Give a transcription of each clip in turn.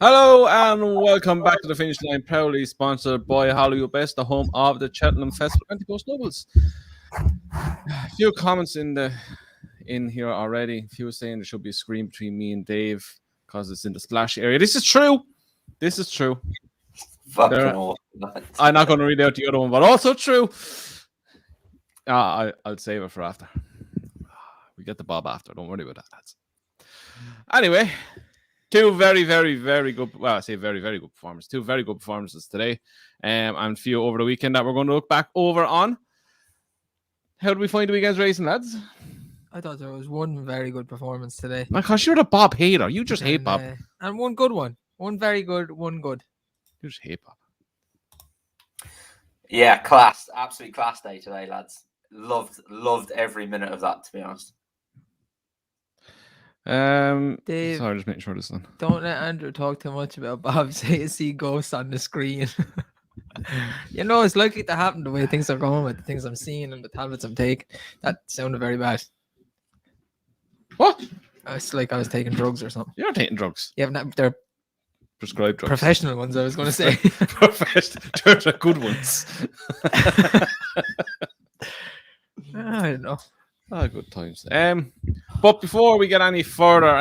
Hello and welcome back to the Finish Line, proudly sponsored by Hollywood Best, the home of the Cheltenham Festival Anti-Post Nobles. A few comments in here already. A few saying there should be a screen between me and Dave because it's in the splash area. This is true. Fucking awful. I'm not going to read out the other one, but also true. I'll save it for after. We get the Bob after. Don't worry about that, lads. Anyway. Two very, very, very good. Well, I say very, very good performances. Two very good performances today, and a few over the weekend that we're going to look back over on. How did we find the weekend's racing, lads? I thought there was one very good performance today. Because you're the Bob hater. You just hate Bob. And one good one. One very good, one good. You just hate Bob. Yeah, class. Absolute class day today, lads. Loved every minute of that, to be honest. Dave, sorry, just making sure this is on. Don't let Andrew talk too much about Bob. Say you see ghosts on the screen. You know, it's likely to happen the way things are going with the things I'm seeing and the tablets I'm taking. That sounded very bad. What? It's like I was taking drugs or something. You're not taking drugs. Yeah, they're prescribed drugs. Professional ones, I was going to say. They're the good ones. I don't know. Good times. But before we get any further,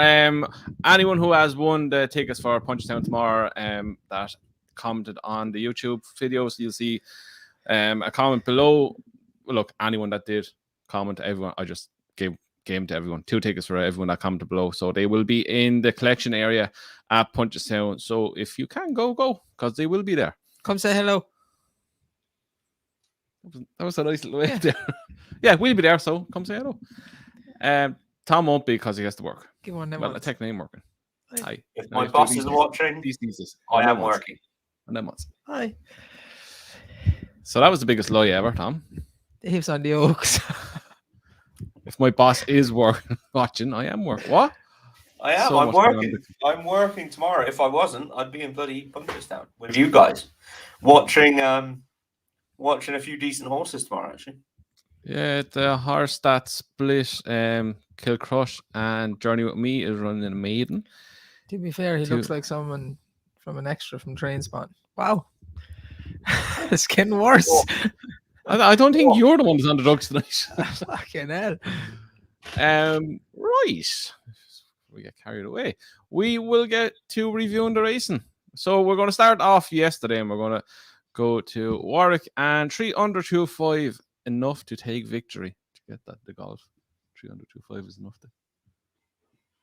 anyone who has won the tickets for Punchestown tomorrow, that commented on the YouTube videos, you'll see a comment below. Look, anyone that did comment, everyone, I just gave to everyone 2 tickets for everyone that commented below. So they will be in the collection area at Punchestown. So if you can go, because they will be there. Come say hello. That was a nice little way there. Yeah, we'll be there, so come say hello. Tom won't be because he has to work. Give one them. Well, I take name working. Hi. If my boss is watching, I am working. And then what's? Hi. So that was the biggest lie ever, Tom. Dave's on the Oaks. If my boss is watching, I am working. What? I am. I'm working. I'm working tomorrow. If I wasn't, I'd be in bloody Punchestown with you guys, watching a few decent horses tomorrow, actually. Yeah, the horse that split Kilcrush and Journey With Me is running a maiden. To be fair, he looks like someone from an extra from Trainspot. Wow. It's getting worse. I don't think you're the one that's on the drugs tonight. Fucking hell. Right. We get carried away. We will get to reviewing the racing. So we're going to start off yesterday and we're going to go to Warwick and 3 under 2.5 enough to take victory. To get that, the golf. 3 under 2.5 is enough to...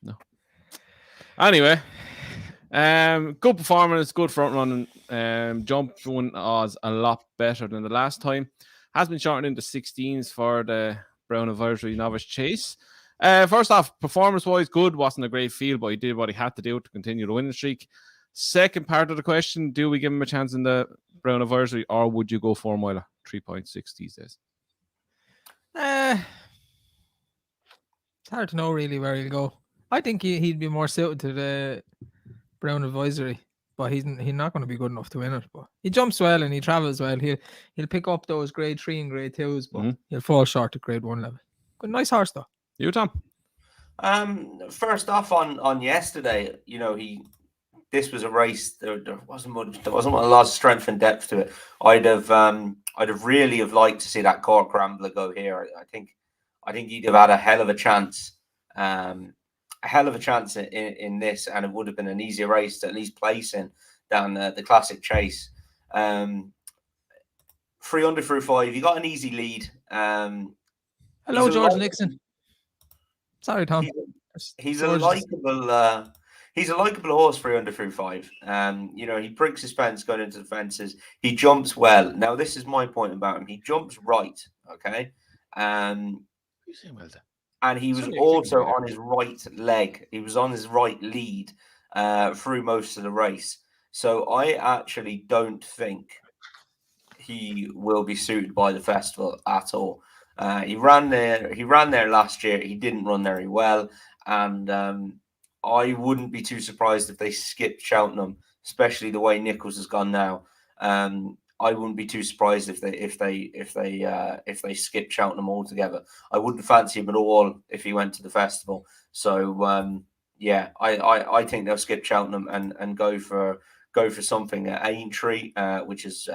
No. Anyway, good performance, good front running. Jump one was a lot better than the last time. Has been shortened into 16s for the Brown Advisory Novice Chase. First off, performance-wise, good. Wasn't a great field, but he did what he had to do to continue the winning streak. Second part of the question, do we give him a chance in the Brown Advisory, or would you go 4 miler, 3.6 these days? It's hard to know really where he'll go. I think he'd be more suited to the Brown Advisory, but he's not going to be good enough to win it. But he jumps well and he travels well. He'll pick up those grade 3 and grade 2s, but he'll fall short at grade 1 level. Good, nice horse though. You, Tom? First off, on yesterday, you know, this was a race. There wasn't a lot of strength and depth to it. I'd have really liked to see that Cork Rambler go here. I think he'd have had a hell of a chance. In this, and it would have been an easier race to at least place in than the Classic Chase. 3 under through 5. He got an easy lead. Hello, George Nixon. Sorry, Tom. He's a likable. He's a likable horse 3 under through 5. You know, he breaks his fence going into the fences. He jumps well. Now, this is my point about him. He jumps right. Okay. And he was also on his right leg. He was on his right lead through most of the race. So I actually don't think he will be suited by the festival at all. He ran there last year. He didn't run very well, and I wouldn't be too surprised if they skipped Cheltenham, especially the way Nichols has gone now. I wouldn't be too surprised if they skip Cheltenham altogether. I wouldn't fancy him at all if he went to the festival. So yeah, I think they'll skip Cheltenham and go for something at Aintree, which is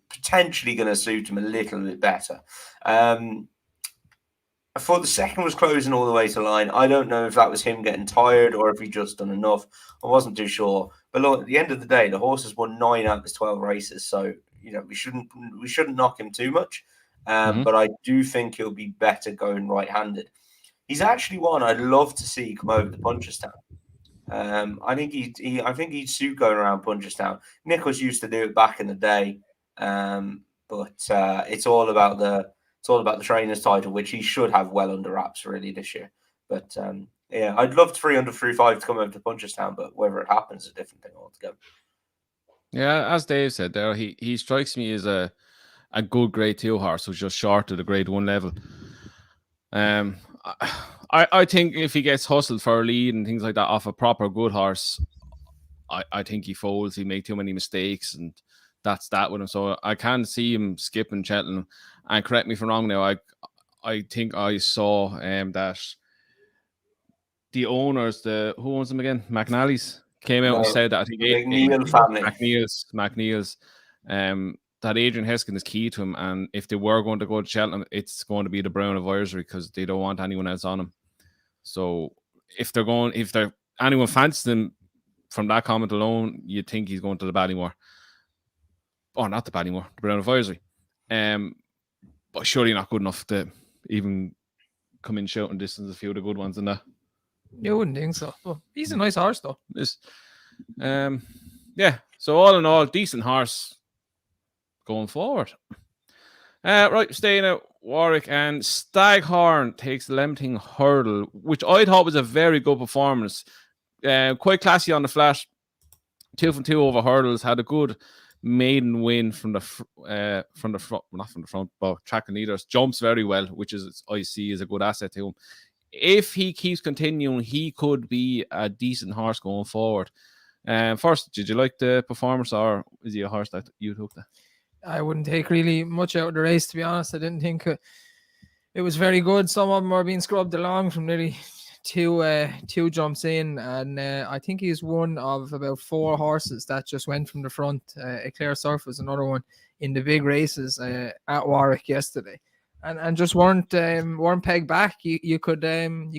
potentially going to suit him a little bit better. I thought the second was closing all the way to line. I don't know if that was him getting tired or if he just done enough. I wasn't too sure. But look, at the end of the day, the horse has won 9 out of his 12 races, so we shouldn't knock him too much. But I do think he'll be better going right-handed. He's actually one I'd love to see come over to Punchestown. I think he'd suit going around Punchestown. Nicholas used to do it back in the day, but it's all about the trainer's title, which he should have well under wraps really this year. But yeah, I'd love 300 through 5 to come over to Punchestown, but whether it happens is a different thing altogether. Yeah, as Dave said there, he strikes me as a good grade 2 horse who's just short of the grade 1 level. I think if he gets hustled for a lead and things like that off a proper good horse, I think he folds. He make too many mistakes, and that's that with him. So I can't see him skipping Cheltenham. And correct me if I'm wrong now, I think I saw that the owners, who owns them again? McNally's came out and said that I think McNeil's that Adrian Heskin is key to him, and if they were going to go to Cheltenham, it's going to be the Brown Advisory because they don't want anyone else on him. So if anyone fancies them from that comment alone, you'd think he's going to the Ballymore. Oh, not the Ballymore, the Brown Advisory. But surely not good enough to even come in shouting distance a few of the good ones in that. You wouldn't think so. But he's a nice horse though. Yeah. So all in all, decent horse going forward. Right, staying at Warwick, and Staghorn takes the Lempting Hurdle, which I thought was a very good performance. Quite classy on the flat. 2 from 2 over hurdles. Had a good maiden win from the front, not from the front, but track and leaders. Jumps very well, which I see is a good asset to him. If he keeps continuing, he could be a decent horse going forward. First, did you like the performance, or is he a horse that you took? I wouldn't take really much out of the race, to be honest. I didn't think it was very good. Some of them are being scrubbed along from nearly two jumps in, and I think he's one of about 4 horses that just went from the front. Eclair Surf was another one in the big races at Warwick yesterday, and just weren't pegged back. You could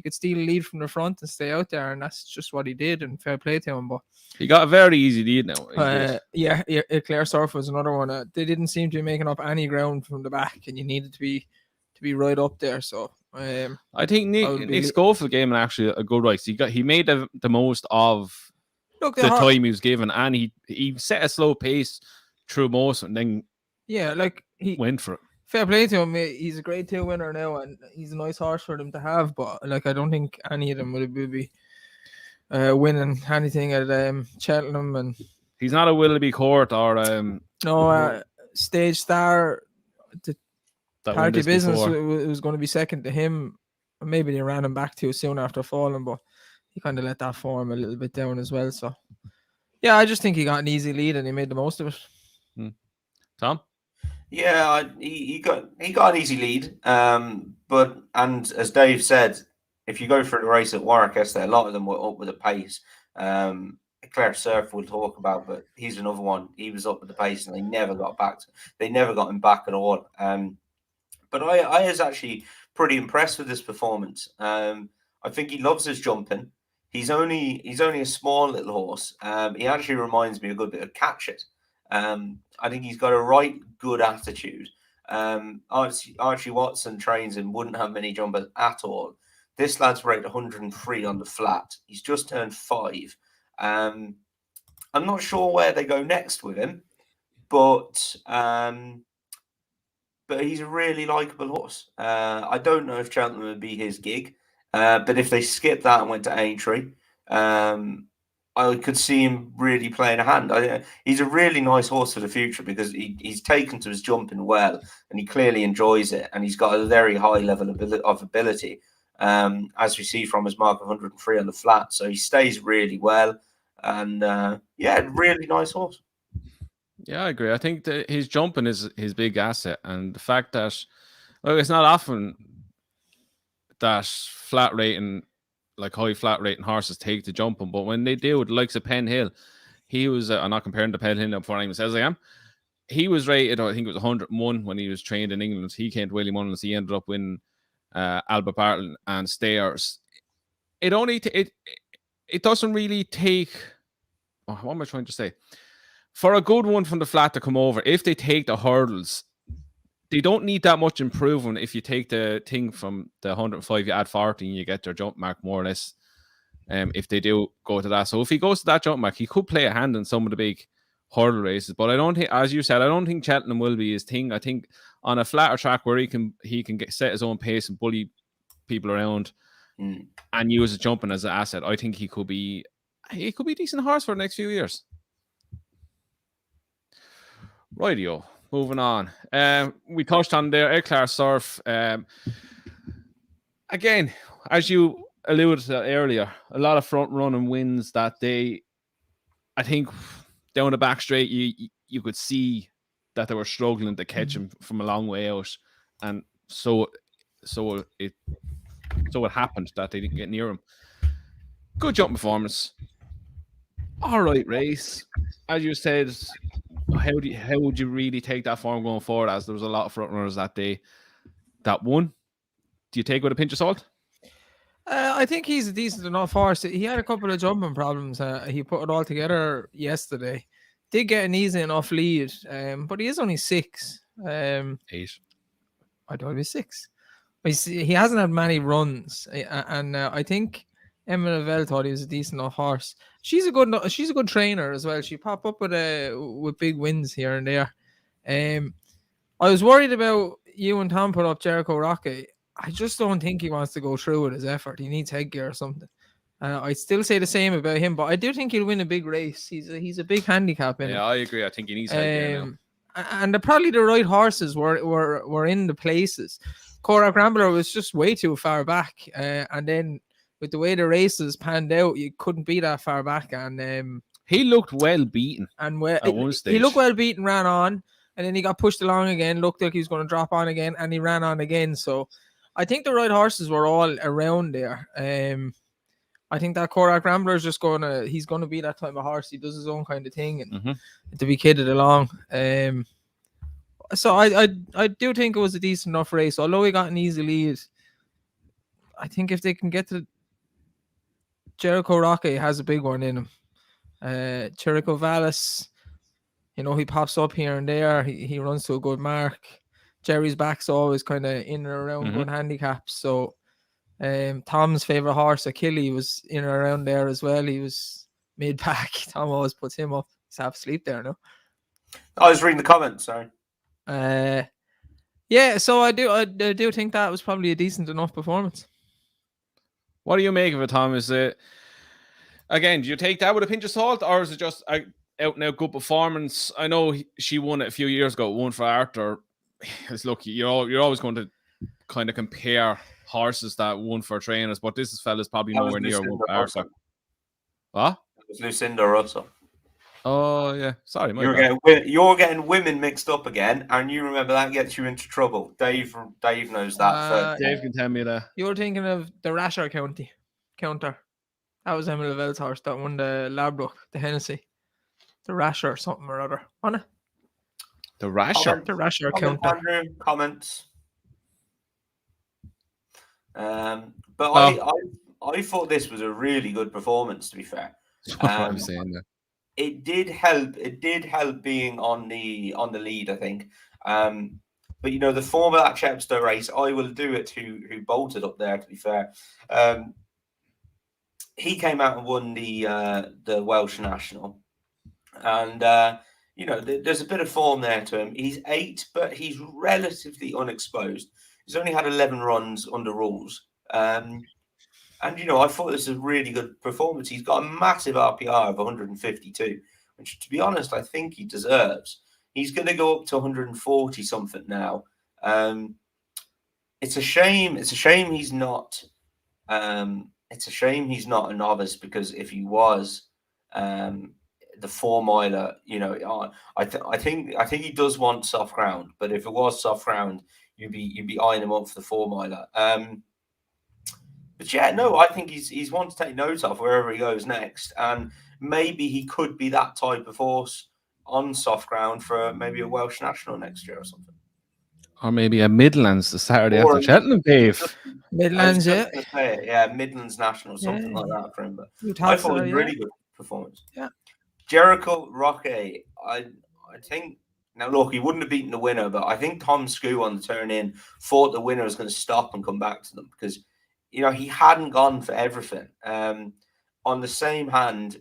steal a lead from the front and stay out there, and that's just what he did. And fair play to him. But he got a very easy lead now. Yeah, Eclair Surf was another one. They didn't seem to be making up any ground from the back, and you needed to be right up there. So I think Nick Schofield gave him actually a good race. He made the most of the time he was given, and he set a slow pace through most, and then he went for it. Fair play to him. He's a grade 2 winner now, and he's a nice horse for them to have. But I don't think any of them would be winning anything at Cheltenham. And he's not a Willoughby Court or Stage Star. Party Business was going to be second to him. Maybe they ran him back too soon after falling, but he kind of let that form a little bit down as well. So yeah, I just think he got an easy lead and he made the most of it. Tom? Yeah, he got an easy lead. But as Dave said, if you go through the race at Warwick yesterday, a lot of them were up with the pace. Eclair Surf we'll talk about, but he's another one. He was up with the pace and they never got him back at all. But I was actually pretty impressed with this performance. I think he loves his jumping. He's only a small little horse. He actually reminds me a good bit of Catch It. I think he's got a right good attitude. Archie Watson trains him, wouldn't have many jumpers at all. This lad's rated 103 on the flat. He's just turned 5. I'm not sure where they go next with him, but he's a really likeable horse. I don't know if Cheltenham would be his gig, but if they skipped that and went to Aintree, I could see him really playing a hand. He's a really nice horse for the future because he's taken to his jumping well, and he clearly enjoys it, and he's got a very high level of ability, as we see from his mark of 103 on the flat. So he stays really well, and really nice horse. Yeah, I agree. I think that his jumping is his big asset, and the fact that it's not often that flat rating like high flat rating horses take to jumping, but when they do, the likes of Penn Hill, he was. I'm not comparing to Penn Hill before anyone says I am. He was rated, I think it was 101 when he was trained in England. He came to Willie Mullins. He ended up winning Albert Bartlett and Stayers. It doesn't really take. What am I trying to say? For a good one from the flat to come over, if they take the hurdles, they don't need that much improvement. If you take the thing from the 105, you add 40 and you get their jump mark more or less. If they do go to that. So if he goes to that jump mark, he could play a hand in some of the big hurdle races. But I don't think, as you said, I don't think Cheltenham will be his thing. I think on a flatter track where he can set his own pace and bully people around and use his jumping as an asset, I think he could be a decent horse for the next few years. Rightio. Moving on. We touched on there, Eclair Surf. Again, as you alluded to earlier, a lot of front running wins that day. I think down the back straight, you could see that they were struggling to catch him from a long way out, and so it happened that they didn't get near him. Good jump performance. All right, race. As you said, how would you really take that form going forward? As there was a lot of front runners that day that won. Do you take it with a pinch of salt? I think he's a decent enough horse. He had a couple of jumping problems. He put it all together yesterday. Did get an easy enough lead, but he is only 6. 8. I thought he was 6. He hasn't had many runs, and I think Emma Lavelle thought he was a decent enough horse. She's a good trainer as well. She popped up with big wins here and there. I was worried about you and Tom put up Jericho Rocket. I just don't think he wants to go through with his effort. He needs headgear or something. I'd still say the same about him, but I do think he'll win a big race. He's a big handicap in it. Yeah, I agree. I think he needs headgear now. And probably the right horses were in the places. Cora Grambler was just way too far back, and then with the way the races panned out, you couldn't be that far back. And he looked well beaten. And at one stage, he looked well beaten, ran on, and then he got pushed along again. Looked like he was going to drop on again, and he ran on again. So I think the right horses were all around there. I think that Korak Rambler is just he's going to be that type of horse. He does his own kind of thing and to be kidded along. So I do think it was a decent enough race. Although he got an easy lead, I think if they can get to Jericho Rocket, has a big one in him. Jericho Vallis, he pops up here and there. He runs to a good mark. Jerry's back's always kind of in and around good handicaps. So Tom's favourite horse, Achille, was in and around there as well. He was mid-pack. Tom always puts him up. He's half asleep there now. I was reading the comments, sorry. Yeah, so I do think that was probably a decent enough performance. What do you make of it, Tom? Is it, again, do you take that with a pinch of salt, or is it just out and out good performance? I know she won it a few years ago, won for Arthur. Look, you're always going to kind of compare horses that won for trainers, but this fella's probably nowhere near one for Arthur. What? It was Lucinda Russell. Oh yeah, sorry, you're getting women mixed up again, and you remember that gets you into trouble. Dave knows that. Dave can tell me that. You're thinking of the Rasher counter. That was Emma Lavelle's horse that won the Ladbroke, the Hennessy, the Rasher something or other, wasn't it? The Rasher counter. Comments. But I thought this was a really good performance. To be fair, I'm saying that. It did help. It did help being on the lead, I think. But the form of that Chepstow race, I will do it. Who bolted up there? To be fair, he came out and won the Welsh National, and there's a bit of form there to him. He's 8, but he's relatively unexposed. He's only had 11 runs under rules. And I thought this was a really good performance. He's got a massive RPR of 152, which, to be honest, I think he deserves. He's going to go up to 140 something now. It's a shame. It's a shame he's not. It's a shame he's not a novice, because if he was, the 4 miler, I think he does want soft ground. But if it was soft ground, you'd be eyeing him up for the 4 miler. But yeah, no, I think he's one to take note of wherever he goes next, and maybe he could be that type of horse on soft ground for maybe a Welsh national next year or something. Or maybe a Midlands the Saturday Or after Cheltenham, Dave. Midlands, I was just gonna say it, yeah, Midlands national, something Yeah. like that for him. But You I thought thought it so, was a yeah. really good performance. Yeah. Jericho Roque, I think now look, he wouldn't have beaten the winner, but I think Tom Skoo on the turn in thought the winner was going to stop and come back to them because he hadn't gone for everything. On the same hand,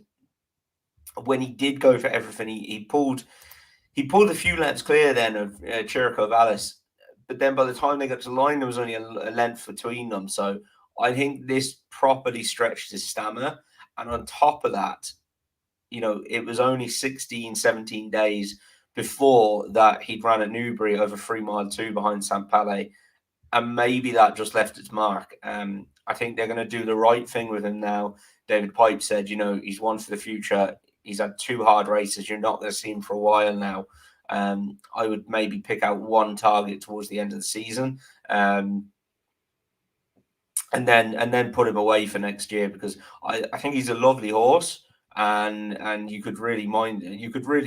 when he did go for everything, he pulled a few lengths clear then of Chirico Vallis, but then by the time they got to the line, there was only a length between them. So I think this properly stretched his stamina, and on top of that, it was only 16, 17 days before that he'd ran at Newbury over 3 mile 2 behind St. Palais. And maybe that just left its mark. I think they're going to do the right thing with him now. David Pipe said, he's one for the future. He's had 2 hard races. You're not going to see him for a while now. I would maybe pick out one target towards the end of the season. And then put him away for next year because I think he's a lovely horse. And you could really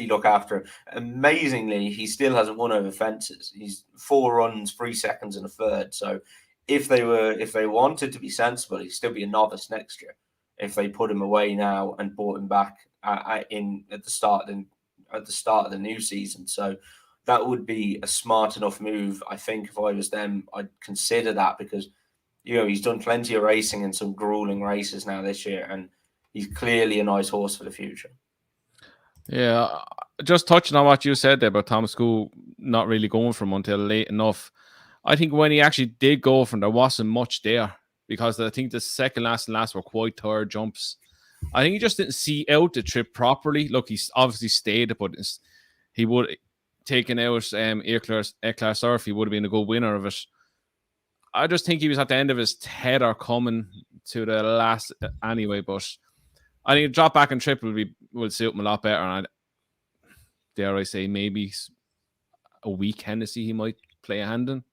look after him. Amazingly, he still hasn't won over fences. He's 4 runs, 3 seconds, and a third. So if they wanted to be sensible, he'd still be a novice next year. If they put him away now and brought him back at the start of the new season, so that would be a smart enough move. I think if I was them, I'd consider that because he's done plenty of racing in some grueling races now this year, and he's clearly a nice horse for the future. Yeah, just touching on what you said there about Tom Skoo not really going for him until late enough. I think when he actually did go for him, there wasn't much there because I think the second last and last were quite tired jumps. I think he just didn't see out the trip properly. Look, he's obviously stayed, but he would taken out Eclair Surf. He would have been a good winner of it. I just think he was at the end of his tether coming to the last anyway, but I think a drop back and trip will suit him a lot better. And dare I say, maybe a week Hennessy he might play a hand in.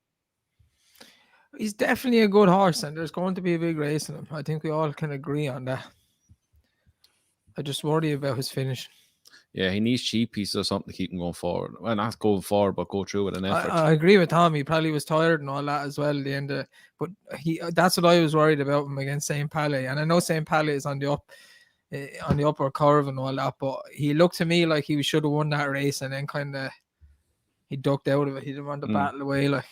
He's definitely a good horse, and there's going to be a big race in him. I think we all can agree on that. I just worry about his finish. Yeah, he needs cheap pieces or something to keep him going forward. Well, not going forward, but go through with an effort. I agree with Tom. He probably was tired and all that as well at the end of, but that's what I was worried about him against St. Palais. And I know St. Palais is on the upper curve and all that, but he looked to me like he should have won that race, and then kind of he ducked out of it. He didn't want to battle away like.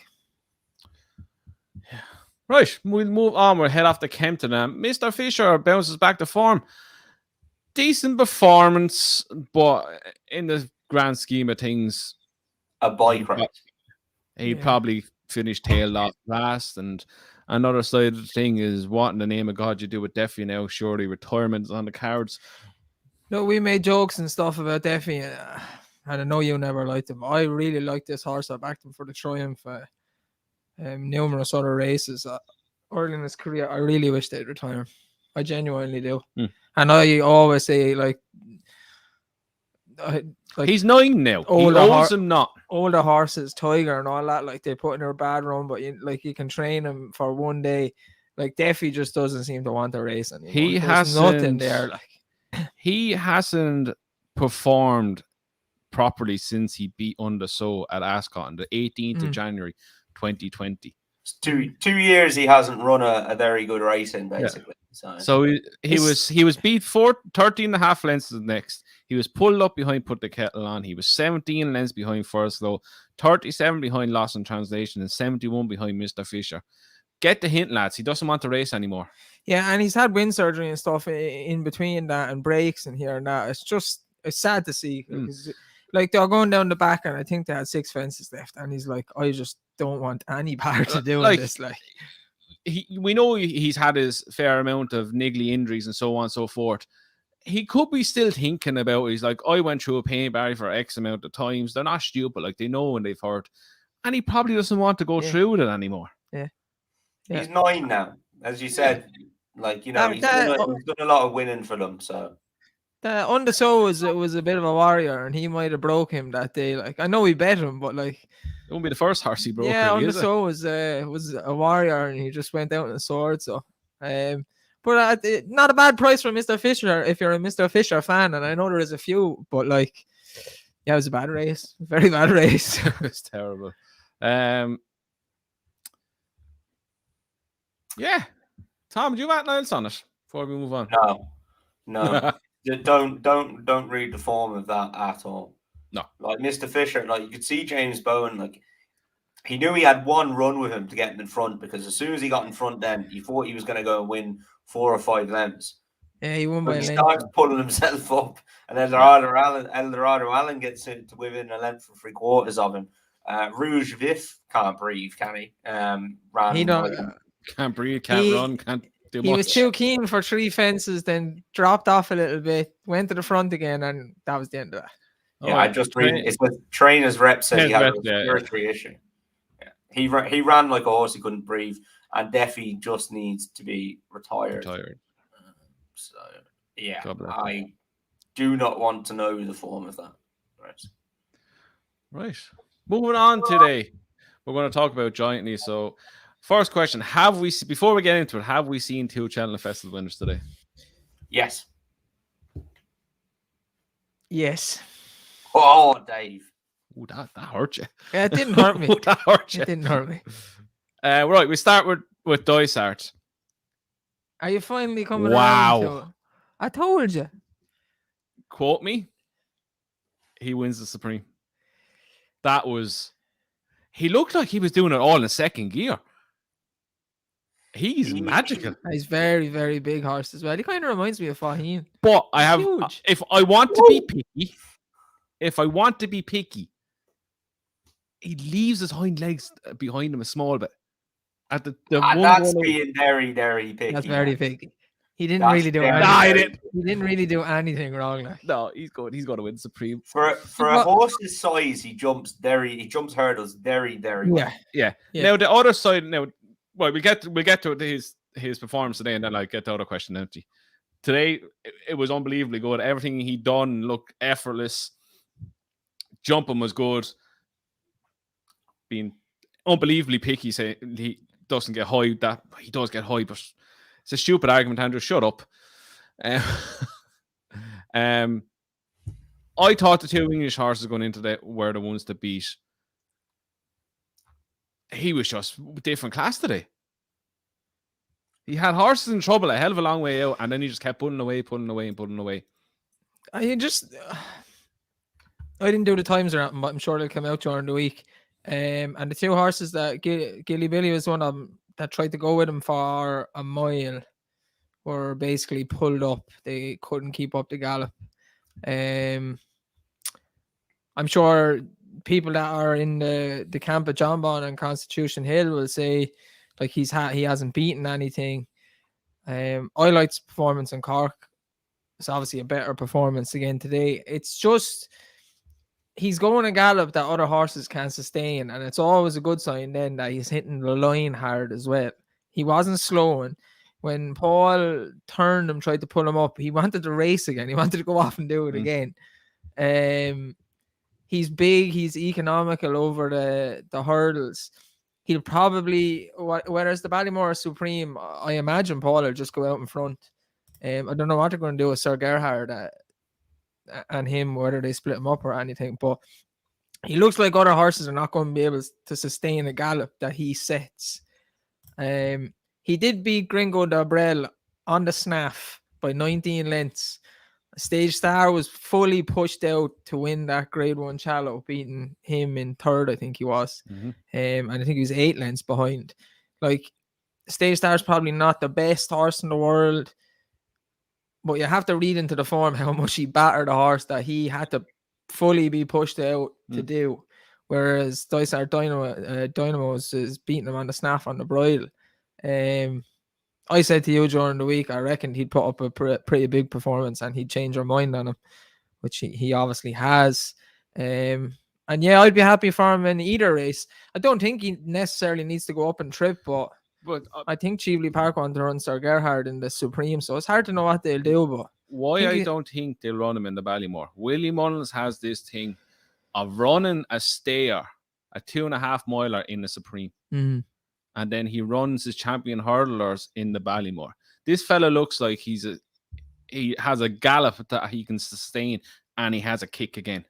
Yeah. Right, we'll move on. We'll head off to Kempton. Mr. Fisher bounces back to form. Decent performance, but in the grand scheme of things, a bike ride. He probably finished tailed off last. And another side of the thing is, what in the name of God you do with Deffy now? Surely retirement is on the cards. No, we made jokes and stuff about Deffy, and I know you never liked him. I really liked this horse. I backed him for the triumph. Numerous other races early in his career. I really wish they'd retire. I genuinely do. And I always say, like he's 9 now. He owes him not. Older horses, Tiger and all that, like they put in a bad run, but you can train him for one day. Like Deffy just doesn't seem to want to race anymore. He has nothing there. Like he hasn't performed properly since he beat Undersow at Ascot on the 18th of January 2020. It's 2 years he hasn't run a very good race in, basically. Yeah. So he was beat 13 and a half lengths next. He was pulled up behind Put the Kettle On. He was 17 lengths behind First Low, 37 behind Lost in Translation, and 71 behind Mr. Fisher. Get the hint, lads. He doesn't want to race anymore. Yeah, and he's had wind surgery and stuff in between that and breaks and here and that. It's sad to see. Like they're going down the back, and I think they had 6 fences left, and he's like, I just don't want any part to do with this. Like, we know he's had his fair amount of niggly injuries and so on and so forth. He could be still thinking about it. He's like, I went through a pain barrier for X amount of times. They're not stupid. Like, they know when they've hurt. And he probably doesn't want to go through with it anymore. Yeah. He's 9 now, as you said. Like, he's done a lot of winning for them, so. Undersow was a bit of a warrior, and he might have broke him that day. Like, I know he bet him, but like, it won't be the first horse he broke. Yeah, Undersow was a warrior, and he just went out in the sword. So But not a bad price for Mr. Fisher if you're a Mr. Fisher fan, and I know there is a few, but like, yeah, it was a bad race, very bad race. It's terrible. Yeah, Tom, do you have else on it before we move on? No. Don't read the form of that at all. No. Like Mr. Fisher, like you could see James Bowen, like he knew he had one run with him to get him in front, because as soon as he got in front, then he thought he was going to go and win 4 or 5 lengths. Yeah, he won But by he a length. starts pulling himself up, and Eldorado Allen gets to within a length for 3/4 of him. Rouge Vif can't breathe, can he? Ran He don't. Can't breathe, can't run, can't do much. He was too keen for 3 fences, then dropped off a little bit, went to the front again, and that was the end of that. Yeah, I just read it's with trainers rep said he had a respiratory issue. Yeah. He ran like a horse, he couldn't breathe, and Defi just needs to be retired. So yeah, I do not want to know the form of that. Right. Moving on today, we're going to talk about Giantly. So, first question: before we get into it, have we seen 2 Cheltenham Festival winners today? Yes. Yes. Oh, Dave. Oh, that hurt you. Yeah, it didn't hurt me. That hurt you. It didn't hurt me. Right, we start with Dysart. Are you finally coming Wow. around to it? I told you. Quote me. He wins the Supreme. He looked like he was doing it all in second gear. He's magical. He's very, very big horse as well. He kind of reminds me of Fahim. But Huge. if I want to be picky, he leaves his hind legs behind him a small bit. That's being very, very picky. That's very picky. He didn't really do anything. He didn't really do anything wrong. Like. No, he's going to win Supreme. For a horse's size, he jumps hurdles very, very well. Yeah. Now the other side. Well, we get to his performance today, and then I get the other question empty. Today, it was unbelievably good. Everything he done looked effortless. Jumping was good. Being unbelievably picky, say he doesn't get high. That he does get high, but it's a stupid argument, Andrew. Shut up. I thought the 2 English horses going into that were the ones to beat. He was just different class today. He had horses in trouble a hell of a long way out, and then he just kept pulling away. I didn't do the times or anything, but I'm sure they'll come out during the week. And the 2 horses that Gilly Billy was one of them that tried to go with him for a mile were basically pulled up. They couldn't keep up the gallop. I'm sure people that are in the camp of John Bon and Constitution Hill will say like he hasn't beaten anything. I liked his performance in Cork. It's obviously a better performance again today. It's just he's going a gallop that other horses can't sustain, and it's always a good sign then that he's hitting the line hard as well. He wasn't slowing. When Paul turned him, tried to pull him up, he wanted to race again. He wanted to go off and do it again. He's big. He's economical over the hurdles. He'll probably, whereas the Ballymore Supreme, I imagine Paul will just go out in front. I don't know what they're going to do with Sir Gerhard and him, whether they split him up or anything. But he looks like other horses are not going to be able to sustain a gallop that he sets. He did beat Gringo D'Aubrelle on the snaff by 19 lengths. Stage Star was fully pushed out to win that Grade 1 Shallow, beating him in third, I think he was. Mm-hmm. And I think he was 8 lengths behind. Like, Stage Star is probably not the best horse in the world, but you have to read into the form how much he battered a horse that he had to fully be pushed out to do. Whereas Dysart Dynamo is beating him on the snaff on the bridle. I said to you during the week, I reckoned he'd put up a pretty big performance and he'd change our mind on him, which he obviously has. And yeah, I'd be happy for him in either race. I don't think he necessarily needs to go up and trip, but I think Cheveley Park want to run Sir Gerhard in the Supreme, so it's hard to know what they'll do. But I don't think they'll run him in the Ballymore. Willie Mullins has this thing of running a stayer, a 2.5 miler in the Supreme. Mm. and then he runs his champion hurdlers in the Ballymore. This fella looks like he has a gallop that he can sustain, and he has a kick again.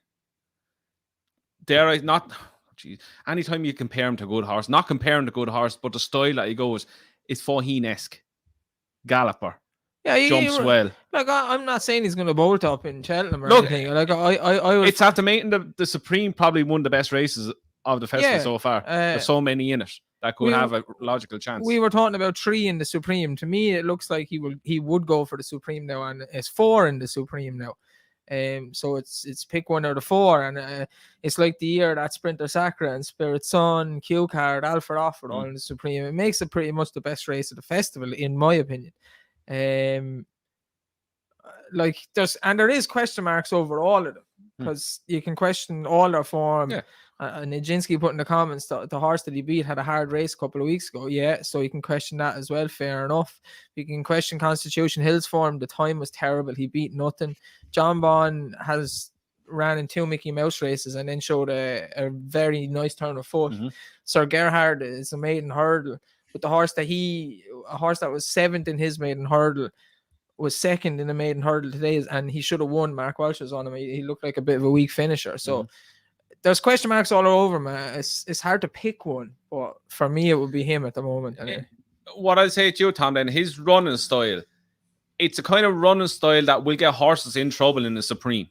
Dare I not? Geez, anytime you compare him to a good horse, not comparing to good horse, but the style that he goes is Faugheen-esque. Galloper. Yeah, Jumps well. Like I'm not saying he's going to bolt up in Cheltenham or Look, anything. Like I would. It's after making the Supreme probably one of the best races of the festival Yeah, so far. There's so many in it that could have a logical chance. We were talking about 3 in the Supreme. To me, it looks like he would go for the Supreme now, and it's 4 in the Supreme now. So it's pick one out of 4, and it's like the year that Sprinter Sacra and Spirit Sun, Q Card, Alfred Offord all in the Supreme. It makes it pretty much the best race of the festival, in my opinion. Like there is question marks over all of them, because you can question all their form. Yeah. And Nijinsky put in the comments that the horse that he beat had a hard race a couple of weeks ago. Yeah, so you can question that as well. Fair enough. You can question Constitution Hill's form. The time was terrible. He beat nothing. John Bond ran in 2 Mickey Mouse races and then showed a very nice turn of foot. Sir Gerhard is a maiden hurdle, but a horse that was 7th in his maiden hurdle was 2nd in the maiden hurdle today, and he should have won. Mark Welch was on him. He looked like a bit of a weak finisher. So there's question marks all over, man. It's hard to pick one, but for me, it would be him at the moment. Anyway. What I'd say to you, Tom, then, his running style, it's a kind of running style that will get horses in trouble in the Supreme.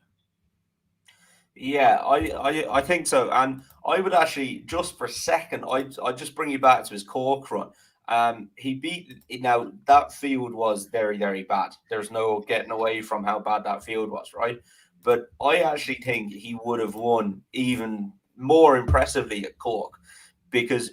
Yeah, I think so. And I would actually, just for a second, I'd just bring you back to his Cork run. He beat, now that field was very, very bad. There's no getting away from how bad that field was, right? But I actually think he would have won even more impressively at Cork, because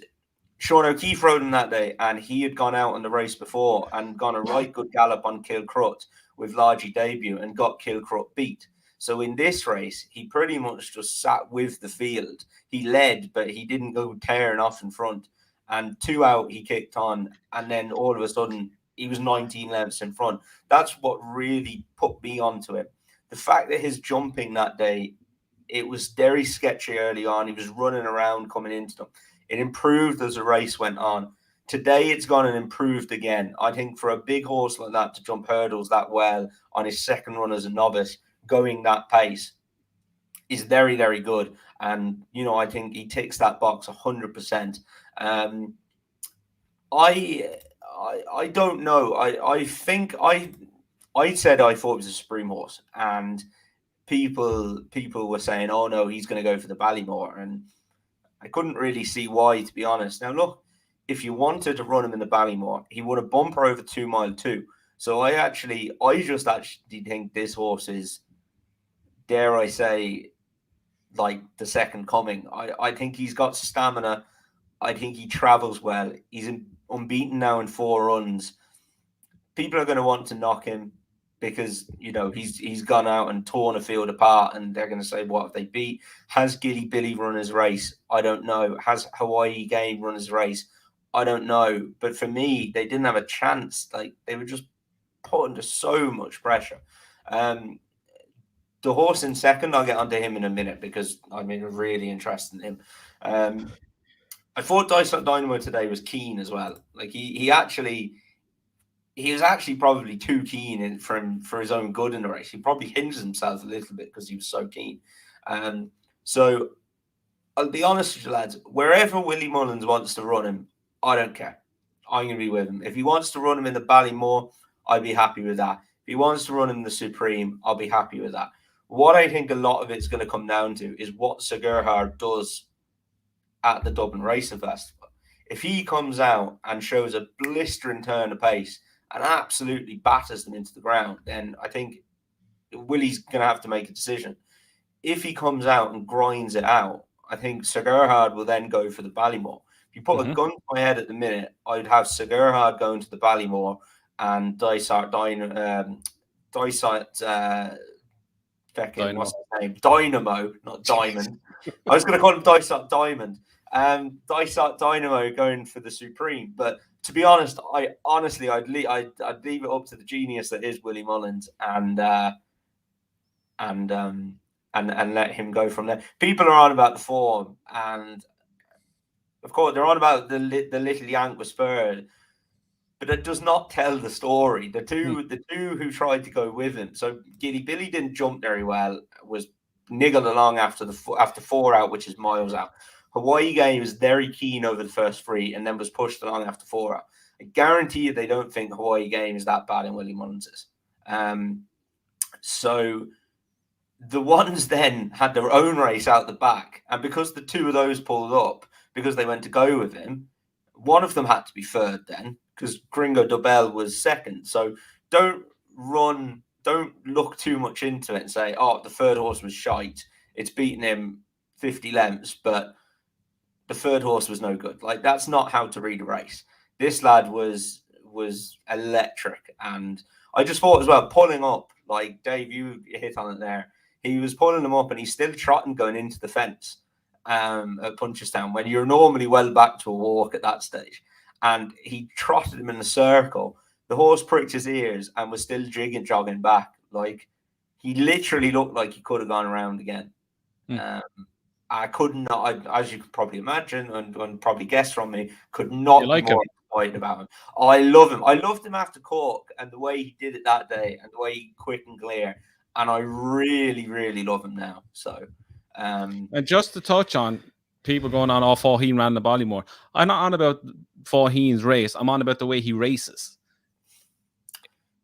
Sean O'Keefe rode him that day, and he had gone out on the race before and gone a right good gallop on Kilcrut with Largy debut and got Kilcrut beat. So in this race, he pretty much just sat with the field. He led, but he didn't go tearing off in front. And 2 out, he kicked on, and then all of a sudden, he was 19 lengths in front. That's what really put me onto him. The fact that his jumping that day, it was very sketchy early on. He was running around coming into them. It improved as the race went on. Today, it's gone and improved again. I think for a big horse like that to jump hurdles that well on his second run as a novice, going that pace, is very, very good. And, I think he ticks that box 100%. I don't know. I think I said I thought it was a Supreme horse, and people were saying, oh no, he's going to go for the Ballymore, and I couldn't really see why, to be honest. Now look, if you wanted to run him in the Ballymore, he would have bumper over 2 Mile 2. So I just actually think this horse is, dare I say, like the second coming. I think he's got stamina. I think he travels well. He's unbeaten now in 4 runs. People are going to want to knock him because, he's gone out and torn a field apart, and they're going to say, what have they beat? Has Gilly Billy run his race? I don't know. Has Hawaii Game run his race? I don't know. But for me, they didn't have a chance. Like, they were just put under so much pressure. The horse in second, I'll get onto him in a minute because I'm really interested in him. I thought Dysart Dynamo today was keen as well. Like he was actually probably too keen for his own good in the race. He probably hinged himself a little bit because he was so keen. So I'll be honest with you, lads. Wherever Willie Mullins wants to run him, I don't care. I'm going to be with him. If he wants to run him in the Ballymore, I'd be happy with that. If he wants to run him in the Supreme, I'll be happy with that. What I think a lot of it's going to come down to is what Sir Gerhard does at the Dublin Racing Festival. If he comes out and shows a blistering turn of pace and absolutely batters them into the ground, then I think Willie's going to have to make a decision. If he comes out and grinds it out, I think Sir Gerhard will then go for the Ballymore. If you put a gun to my head at the minute, I'd have Sir Gerhard going to the Ballymore and Dysart Dynamo. What's his name? Dynamo, not Diamond. I was going to call him Dysart Diamond. Dysart Dynamo going for the Supreme. But to be honest, I'd leave it up to the genius that is Willie Mullins and let him go from there. People are on about the form, and of course, they're on about the little yank was spurred, but it does not tell the story. The two who tried to go with him. So Giddy Billy didn't jump very well. Was niggled along after 4 out, which is miles out. Hawaii Game was very keen over the first 3 and then was pushed along after 4 out. I guarantee you they don't think Hawaii Game is that bad in Willie Mullins'. So the ones then had their own race out the back. And because the 2 of those pulled up, because they went to go with him, one of them had to be third then, because Gringo D'Aubrelle was second. So don't look too much into it and say, oh, the third horse was shite. It's beaten him 50 lengths, but the third horse was no good. Like, that's not how to read a race. This lad was electric. And I just thought as well, pulling up, like Dave, you hit on it there. He was pulling them up and he's still trotting going into the fence at Punchestown when you're normally well back to a walk at that stage. And he trotted him in the circle. The horse pricked his ears and was still jogging back. Like, he literally looked like he could have gone around again. I could not, as you could probably imagine and probably guess from me, could not be more excited about him. I love him. I loved him after Cork and the way he did it that day and the way he quick and clear. And I really, really love him now. So, and just to touch on people going on, oh, Faugheen ran the Ballymore. I'm not on about Faugheen's race. I'm on about the way he races.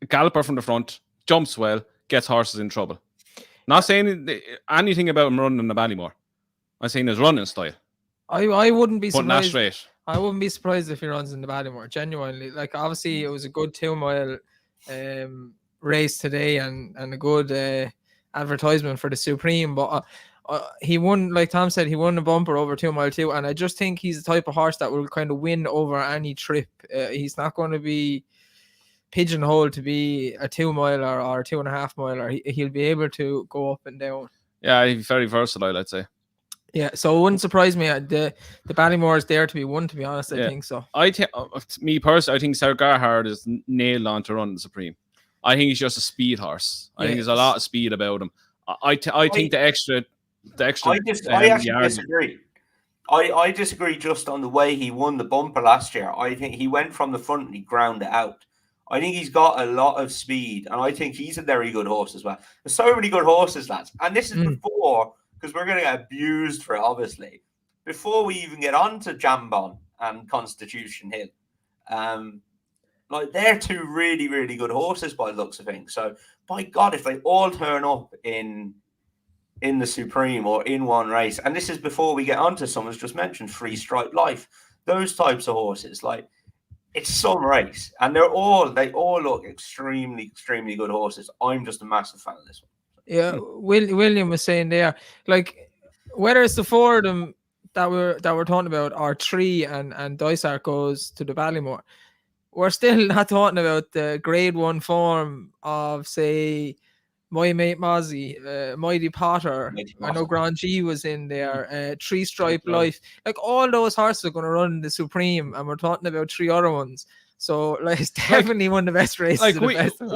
Galloper from the front, jumps well, gets horses in trouble. Not saying anything about him running the Ballymore. I'm saying his running style. I wouldn't be putting that surprised. straight. I wouldn't be surprised if he runs in the Ballymore. Genuinely, like, obviously it was a good 2 mile race today and a good advertisement for the Supreme, but he won, like Tom said, he won a bumper over 2 mile too, and I just think he's the type of horse that will kind of win over any trip. He's not going to be pigeonholed to be a 2 miler or 2.5 miler. He'll be able to go up and down. Yeah, he's very versatile, I'd say. Yeah, so it wouldn't surprise me. The Ballymore is there to be won, to be honest. I think so. Me personally, I think Sir Gerhard is nailed on to run the Supreme. I think he's just a speed horse. I think there's a lot of speed about him. I think the extra. I actually disagree. I disagree just on the way he won the bumper last year. I think he went from the front and he ground it out. I think he's got a lot of speed, and I think he's a very good horse as well. There's so many good horses, lads. And this is before, because we're going to get abused for it, obviously, before we even get on to Jambon and Constitution Hill. Like, they're 2 really, really good horses by the looks of things. So, by God, if they all turn up in the Supreme or in one race, and this is before we get on to someone's just mentioned, Free Stripe Life, those types of horses, like, it's some race, and they all look extremely, extremely good horses. I'm just a massive fan of this one. Yeah, William was saying there, like, whether it's the 4 of them that we're talking about, or 3 and Dysart goes to the Ballymore, we're still not talking about the Grade 1 form of, say, my mate Mozzie, Mighty Potter. I know Grand G was in there. 3 Stripe Life. Like, all those horses are going to run the Supreme, and we're talking about 3 other ones. So, like, it's definitely one of the best races. Like,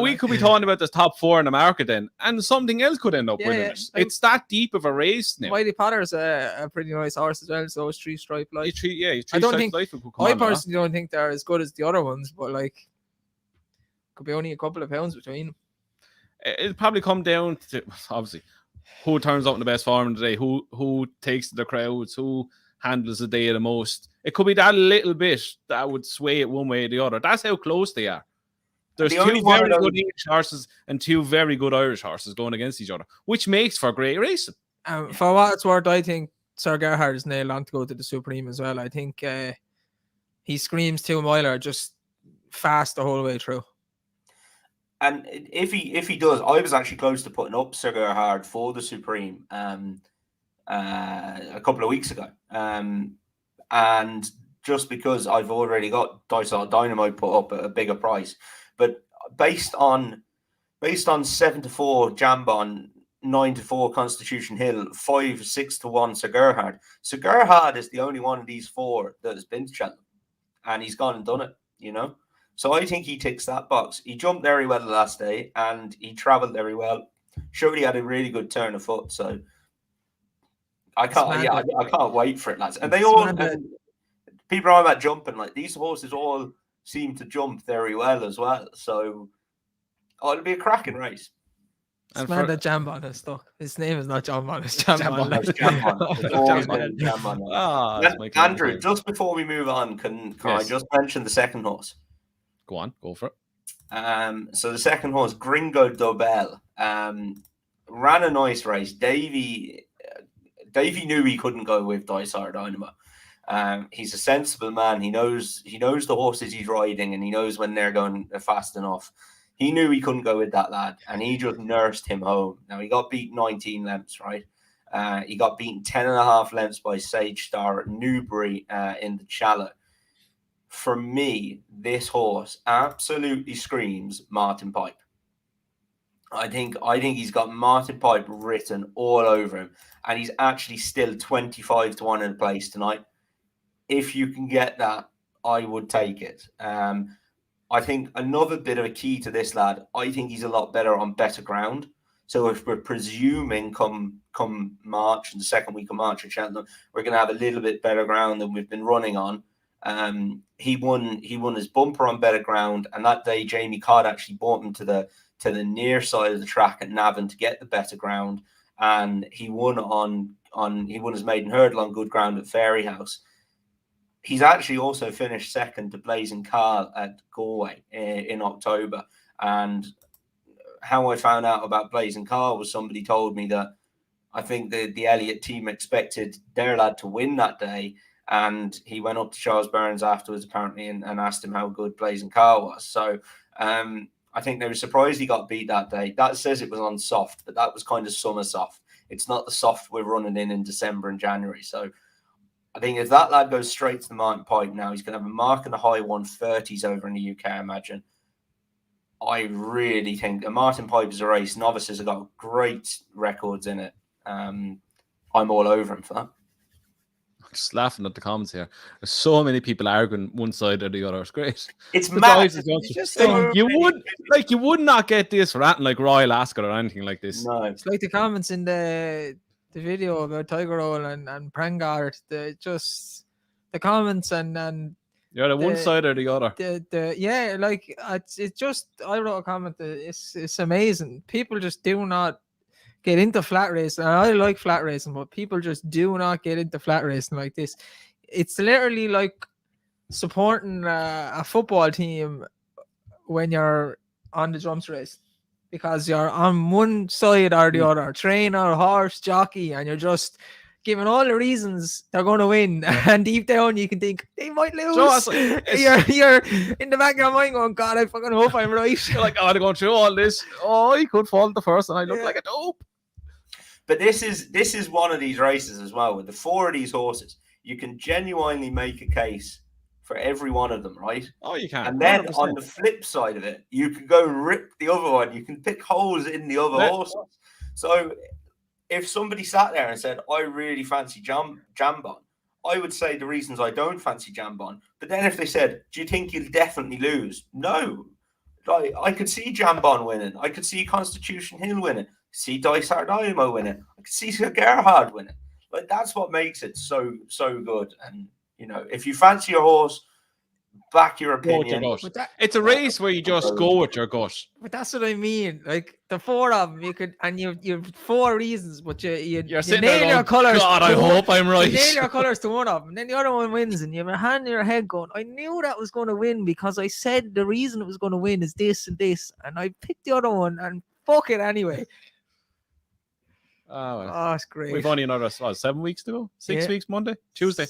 we could be talking about the top 4 in the market then, and something else could end up winning it. Like, it's that deep of a race now. Mighty Potter's a pretty nice horse as well. So it's 3 Stripe Life. I personally don't think they're as good as the other ones, but, like, could be only a couple of pounds between them. It'll probably come down to, obviously, who turns up in the best form of the day, who takes the crowds, who handles the day the most. It could be that little bit that would sway it one way or the other. That's how close they are. There's 2 very good English horses and 2 very good Irish horses going against each other, which makes for great racing. For what it's worth, I think Sir Gerhard is nailed on to go to the Supreme as well. I think he screams 2 miler just fast the whole way through. And if he does, I was actually close to putting up Sir Gerhard for the Supreme a couple of weeks ago. And just because I've already got Dysart Dynamo put up at a bigger price. But based on 7-4 Jambon, 9-4 Constitution Hill, 5-6-1 Sir Gerhard. Sir Gerhard is the only one of these 4 that has been to Cheltenham. And he's gone and done it, you know. So I think he ticks that box. He jumped very well the last day, and he travelled very well. Showed he had a really good turn of foot. So I can't wait for it, lads. And they all, people are on about jumping. Like these horses all seem to jump very well as well. So it'll be a cracking race. It's mad that Jambon is stuck. His name is not John Bon, it's Jambon. It's Jambon. It's always been Jambon. Andrew, just before we move on, can I just mention the second horse? Go on, go for it. So the second horse, Gringo D'Aubrelle, ran a nice race. Davey knew he couldn't go with Dysart Dynamo. He's a sensible man. He knows the horses he's riding, and he knows when they're going fast enough. He knew he couldn't go with that lad, and he just nursed him home. Now, he got beat 19 lengths, right? He got beaten 10.5 lengths by Sage Star at Newbury in the Cheltenham. For me, this horse absolutely screams Martin Pipe. I think he's got Martin Pipe written all over him, and he's actually still 25-1 in place tonight. If you can get that, I would take it. I think another bit of a key to this lad, I think he's a lot better on better ground. So if we're presuming come March, and the second week of March at Cheltenham, we're going to have a little bit better ground than we've been running on. He won his bumper on better ground, and that day Jamie Codd actually brought him to the near side of the track at Navan to get the better ground, and he won his maiden hurdle on good ground at Fairyhouse. He's actually also finished second to Blazing Carl at Galway in October. And how I found out about Blazing Carl was somebody told me that I think the Elliott team expected their lad to win that day. And he went up to Charles Burns afterwards, apparently, and asked him how good Blazing Carl was. So I think they were surprised he got beat that day. That says it was on soft, but that was kind of summer soft. It's not the soft we're running in December and January. So I think if that lad goes straight to the Martin Pipe now, he's going to have a mark in the high 130s over in the UK, I imagine. I really think Martin Pipe is a race. Novices have got great records in it. I'm all over him for that. Just laughing at the comments here. There's so many people arguing one side or the other. It's great. It's mad. You would not get this for acting like Royal Ascot or anything like this. No, it's like the comments in the video about Tiger Roll and Prangard. The comments and you're the one side or the other. It's just, I wrote a comment that it's amazing. People just do not get into flat racing. And I like flat racing, but people just do not get into flat racing like this. It's literally like supporting a football team when you're on the jumps race, because you're on one side or the other, trainer, horse, jockey, and you're just giving all the reasons they're going to win. And deep down, you can think they might lose. You're in the back of your mind going, God, I fucking hope I'm right. You're like, they're going through all this. Oh, he could fall the first, and I look like a dope. But this is one of these races as well. With the 4 of these horses, you can genuinely make a case for every one of them, right? Oh, you can. And then 100%. On the flip side of it, you can go rip the other one. You can pick holes in the other horses. So if somebody sat there and said, I really fancy Jambon, I would say the reasons I don't fancy Jambon. But then if they said, do you think he'll definitely lose? No. I could see Jambon winning. I could see Constitution Hill winning. See Dysart Dynamo winning. I could see Sir Gerhard winning. Like, that's what makes it so good. And if you fancy your horse, back your opinion. It's a race where you just go with your gut. But that's what I mean. Like the 4 of them, you could, and you've 4 reasons, but you nail your colours. God, I hope I'm right. You nail your colours to one of them, and then the other one wins, and you have a hand in your head going, I knew that was going to win because I said the reason it was going to win is this and this, and I picked the other one, and fuck it anyway. Oh, it's great. We've only another 7 weeks to go. 6 weeks, Monday, Tuesday.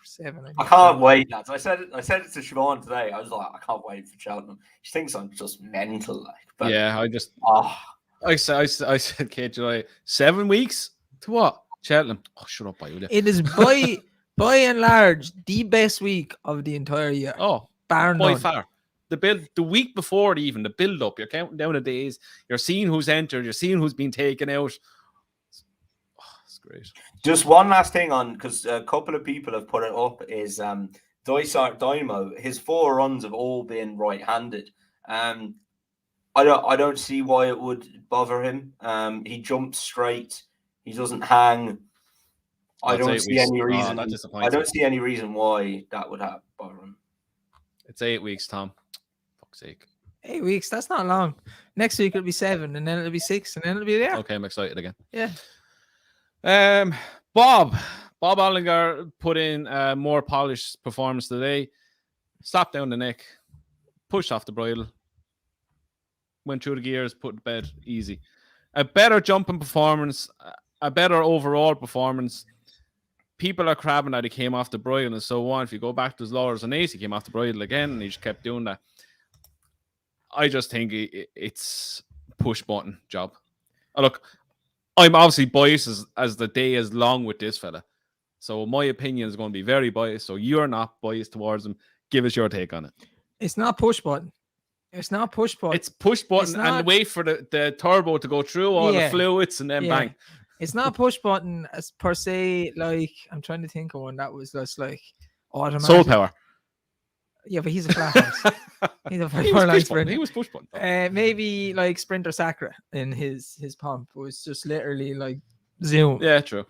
7. I can't wait, lads. I said it to Siobhan today. I was like, I can't wait for Cheltenham. She thinks I'm just mental, like. But, yeah, I said, Kate, 7 weeks to what? Cheltenham. Oh, shut up, will you? It is by and large the best week of the entire year. Oh, by far. The week before the build up. You're counting down the days. You're seeing who's entered. You're seeing who's been taken out. Great. Just one last thing on, because a couple of people have put it up, is Dysart Dynamo. His 4 runs have all been right-handed. I don't see why it would bother him. He jumps straight. He doesn't hang. I don't see any reason. That I disappoints don't me. see any reason why that would happen, Byron. It's 8 weeks, Tom. Fuck's sake. 8 weeks, that's not long. Next week it'll be 7, and then it'll be 6, and then it'll be there. Okay, I'm excited again. Yeah. Bob Olinger put in a more polished performance today. Slapped down the neck, pushed off the bridle, went through the gears, put to bed easy. A better jumping performance, a better overall performance. People are crabbing that he came off the bridle and so on. If you go back to his lowers and ace, he came off the bridle again and he just kept doing that. I just think it's push button job. Look, I'm obviously biased as the day is long with this fella. So my opinion is going to be very biased. So you're not biased towards him. Give us your take on it. It's not push button. It's not push button. It's push button and wait for the turbo to go through all the fluids and then bang. It's not push button as per se. Like, I'm trying to think of one that was just like automatic. Soul power. Yeah, but he's a flat horse. He's a He was push button. Maybe like Sprinter Sacra in his pump was just literally like zoom. Yeah, true.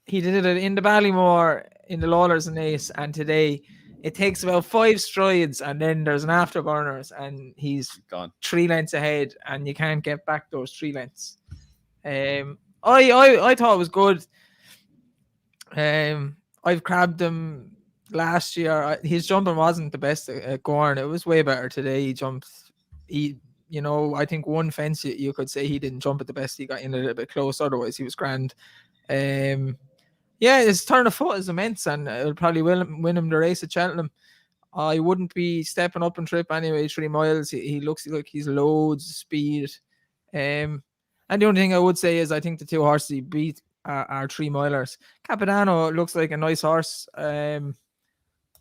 He did it in the Ballymore, in the Lawlers and Ace, and today it takes about 5 strides, and then there's an afterburners, and he's gone 3 lengths ahead, and you can't get back those 3 lengths. I thought it was good. I've crabbed him last year. His jumping wasn't the best at Gorn. It was way better today. He jumped. I think one fence you could say he didn't jump at the best. He got in a little bit close. Otherwise, he was grand. His turn of foot is immense, and it'll probably win him the race at Cheltenham. I wouldn't be stepping up and trip anyway. 3 miles. He looks like he's loads of speed. And the only thing I would say is I think the 2 horses he beat are 3 milers. Capadano looks like a nice horse. I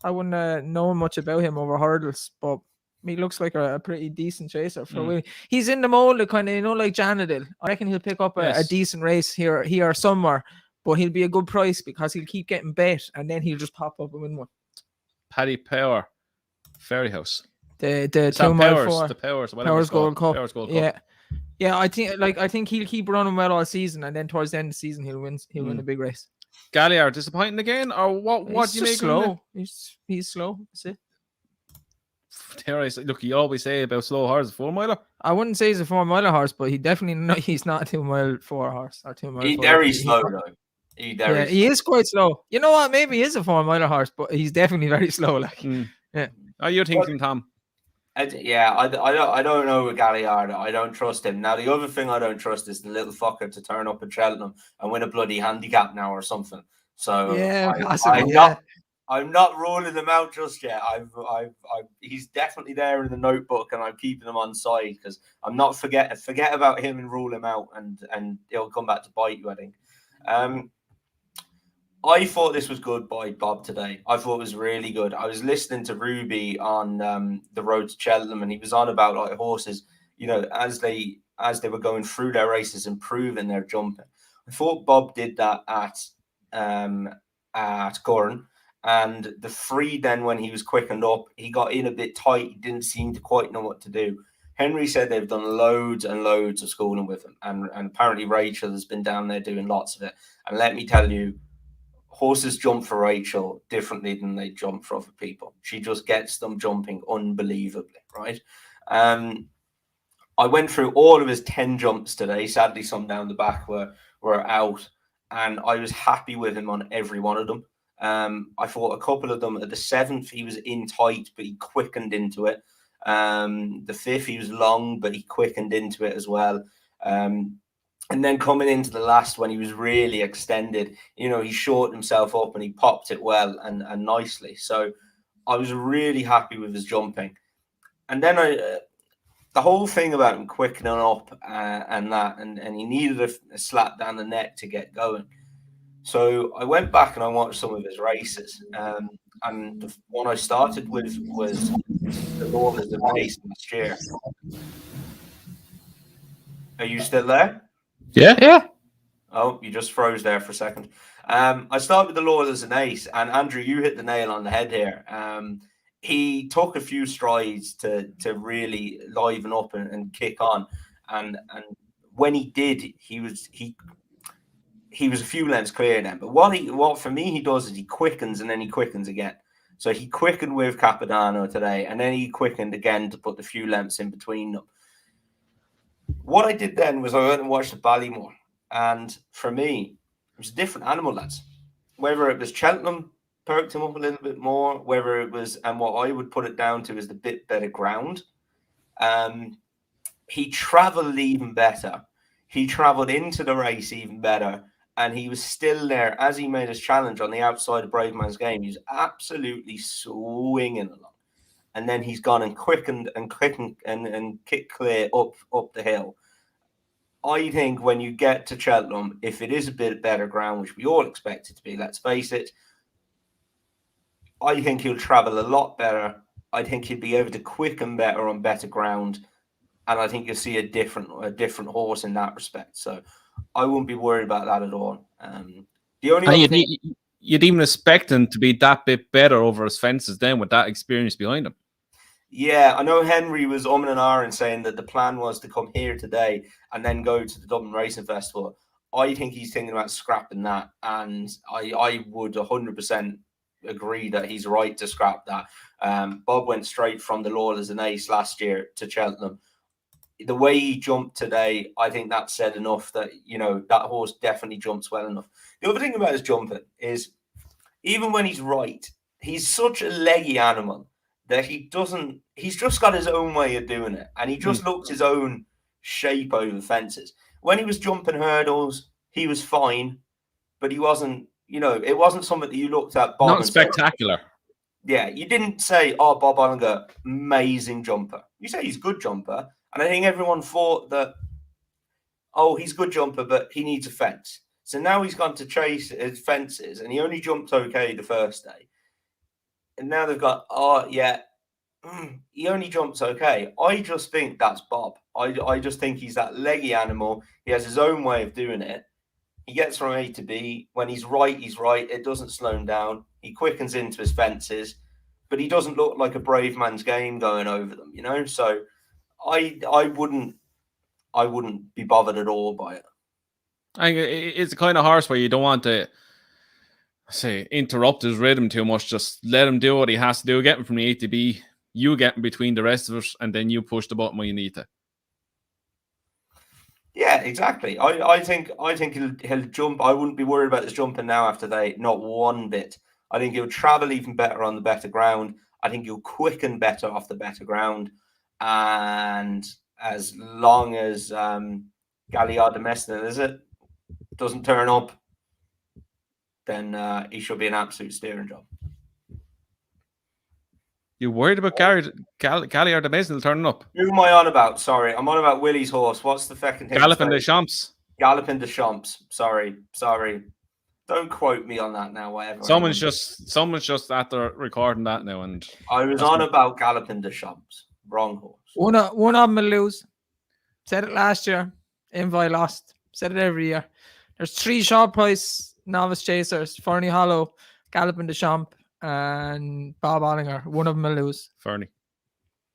wouldn't know much about him over hurdles, but he looks like a pretty decent chaser for Willie. He's in the mold of kind of, like Janadil. I reckon he'll pick up a decent race here or somewhere, but he'll be a good price because he'll keep getting bet and then he'll just pop up and win one. Paddy Power, Ferry House. The 2 mile 4. The Powers, whatever. Powers Gold Cup. Powers Gold Cup. Cup. Yeah, I think he'll keep running well all season, and then towards the end of the season he'll win a big race. Galliard disappointing again, or what? What do you make slow? of him? He's slow. That's it. Look, you always say about slow horses, 4 miler. I wouldn't say he's a 4 miler horse, but he's not a 2 mile 4 horse or 2 mile. He's very slow though. He is quite slow. You know what? Maybe he is a 4 miler horse, but he's definitely very slow. Like, yeah. Are you thinking, Tom? I don't know with Galliard. I don't trust him. Now, the other thing I don't trust is the little fucker to turn up at Cheltenham and win a bloody handicap now or something. So I'm not ruling him out just yet. He's definitely there in the notebook, and I'm keeping him on side because I'm not forget about him and rule him out, and he'll come back to bite you, I think. I thought this was good by Bob today. I thought it was really good. I was listening to Ruby on the road to Cheltenham, and he was on about like horses, as they were going through their races, improving their jumping. I thought Bob did that at Gorn, and the 3 then when he was quickened up, he got in a bit tight. He didn't seem to quite know what to do. Henry said they've done loads and loads of schooling with him, and apparently Rachel has been down there doing lots of it. And let me tell you, horses jump for Rachel differently than they jump for other people. She just gets them jumping unbelievably, right? I went through all of his 10 jumps today. Sadly, some down the back were out, and I was happy with him on every one of them. I thought a couple of them at the 7th, he was in tight, but he quickened into it. The 5th, he was long, but he quickened into it as well. And then coming into the last when he was really extended, he shortened himself up and he popped it well and nicely. So I was really happy with his jumping. And then the whole thing about him quickening up and he needed a slap down the neck to get going. So I went back and I watched some of his races. And the one I started with was the Novice race last year. Are you still there? Yeah. Oh, you just froze there for a second. I started with the Lord as an ace, and Andrew, you hit the nail on the head here. He took a few strides to really liven up and kick on, and when he did, he was a few lengths clear then. But what for me he does is he quickens and then he quickens again. So he quickened with Capodanno today, and then he quickened again to put the few lengths in between them. What I did then was I went and watched the Ballymore, and for me, it was a different animal, lads. Whether it was Cheltenham perked him up a little bit more, whether it was, and what I would put it down to is the bit better ground. He travelled even better. He travelled into the race even better. And he was still there as he made his challenge on the outside of Brave Man's Game. He was absolutely swinging along. And then he's gone and quickened and kicked clear up the hill. I think when you get to Cheltenham, if it is a bit better ground, which we all expect it to be, let's face it, I think he'll travel a lot better. I think he'll be able to quicken better on better ground. And I think you'll see a different horse in that respect. So I wouldn't be worried about that at all. The only you'd even expect him to be that bit better over his fences then with that experience behind him. Yeah, I know Henry was and ahhing saying that the plan was to come here today and then go to the Dublin Racing Festival. I think he's thinking about scrapping that, and I would 100% agree that he's right to scrap that. Bob went straight from the Lawless and Ace last year to Cheltenham. The way he jumped today, I think that said enough that, that horse definitely jumps well enough. The other thing about his jumping is, even when he's right, he's such a leggy animal that he's just got his own way of doing it. And he just looks his own shape over fences. When he was jumping hurdles, he was fine, but he wasn't, it wasn't something that you looked at. Bob Not spectacular. Yeah, you didn't say, oh, Bob Olinger, amazing jumper. You say he's good jumper. And I think everyone thought that, oh, he's a good jumper, but he needs a fence. So now he's gone to chase his fences, and he only jumped okay the first day. And now they've got, oh, yeah, he only jumps okay. I just think that's Bob. I just think he's that leggy animal. He has his own way of doing it. He gets from A to B. When he's right, he's right. It doesn't slow him down. He quickens into his fences, but he doesn't look like a Brave Man's Game going over them, So I wouldn't be bothered at all by it. It's the kind of horse where you don't want to interrupt his rhythm too much. Just let him do what he has to do. Get him from the A to B. You get him between the rest of us, and then you push the button when you need to. Yeah, exactly. I think he'll jump. I wouldn't be worried about his jumping now after they, not one bit. I think he'll travel even better on the better ground. I think he'll quicken better off the better ground. And as long as Gaillard Domestin, doesn't turn up, then he should be an absolute steering job. You worried about Gaillard Domestin turning up? Who am I on about? Sorry, I'm on about Willie's horse. What's the second thing? Galloping des Champs. Galloping des Champs. Sorry. Don't quote me on that now. Whatever. Someone's just after recording that now, and I was on about Galloping des Champs. Wrong horse. One of them will lose. Said it last year. Envoy lost. Said it every year. There's 3 short price novice chasers: Fernie Hollow, Galloping des Champs, and Bob Olinger. One of them will lose. Fernie.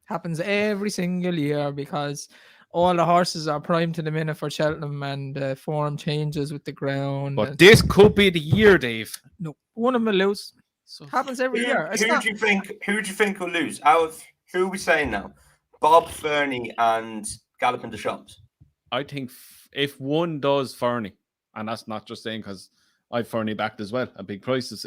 Happens every single year because all the horses are primed to the minute for Cheltenham, and form changes with the ground. But this could be the year, Dave. No, one of them will lose. So happens every year. Who do you think will lose? Out of who are we saying now? Bob, Fernie, and Galloping des Champs. I think if one does Fernie, and that's not just saying because I've Fernie backed as well at big prices,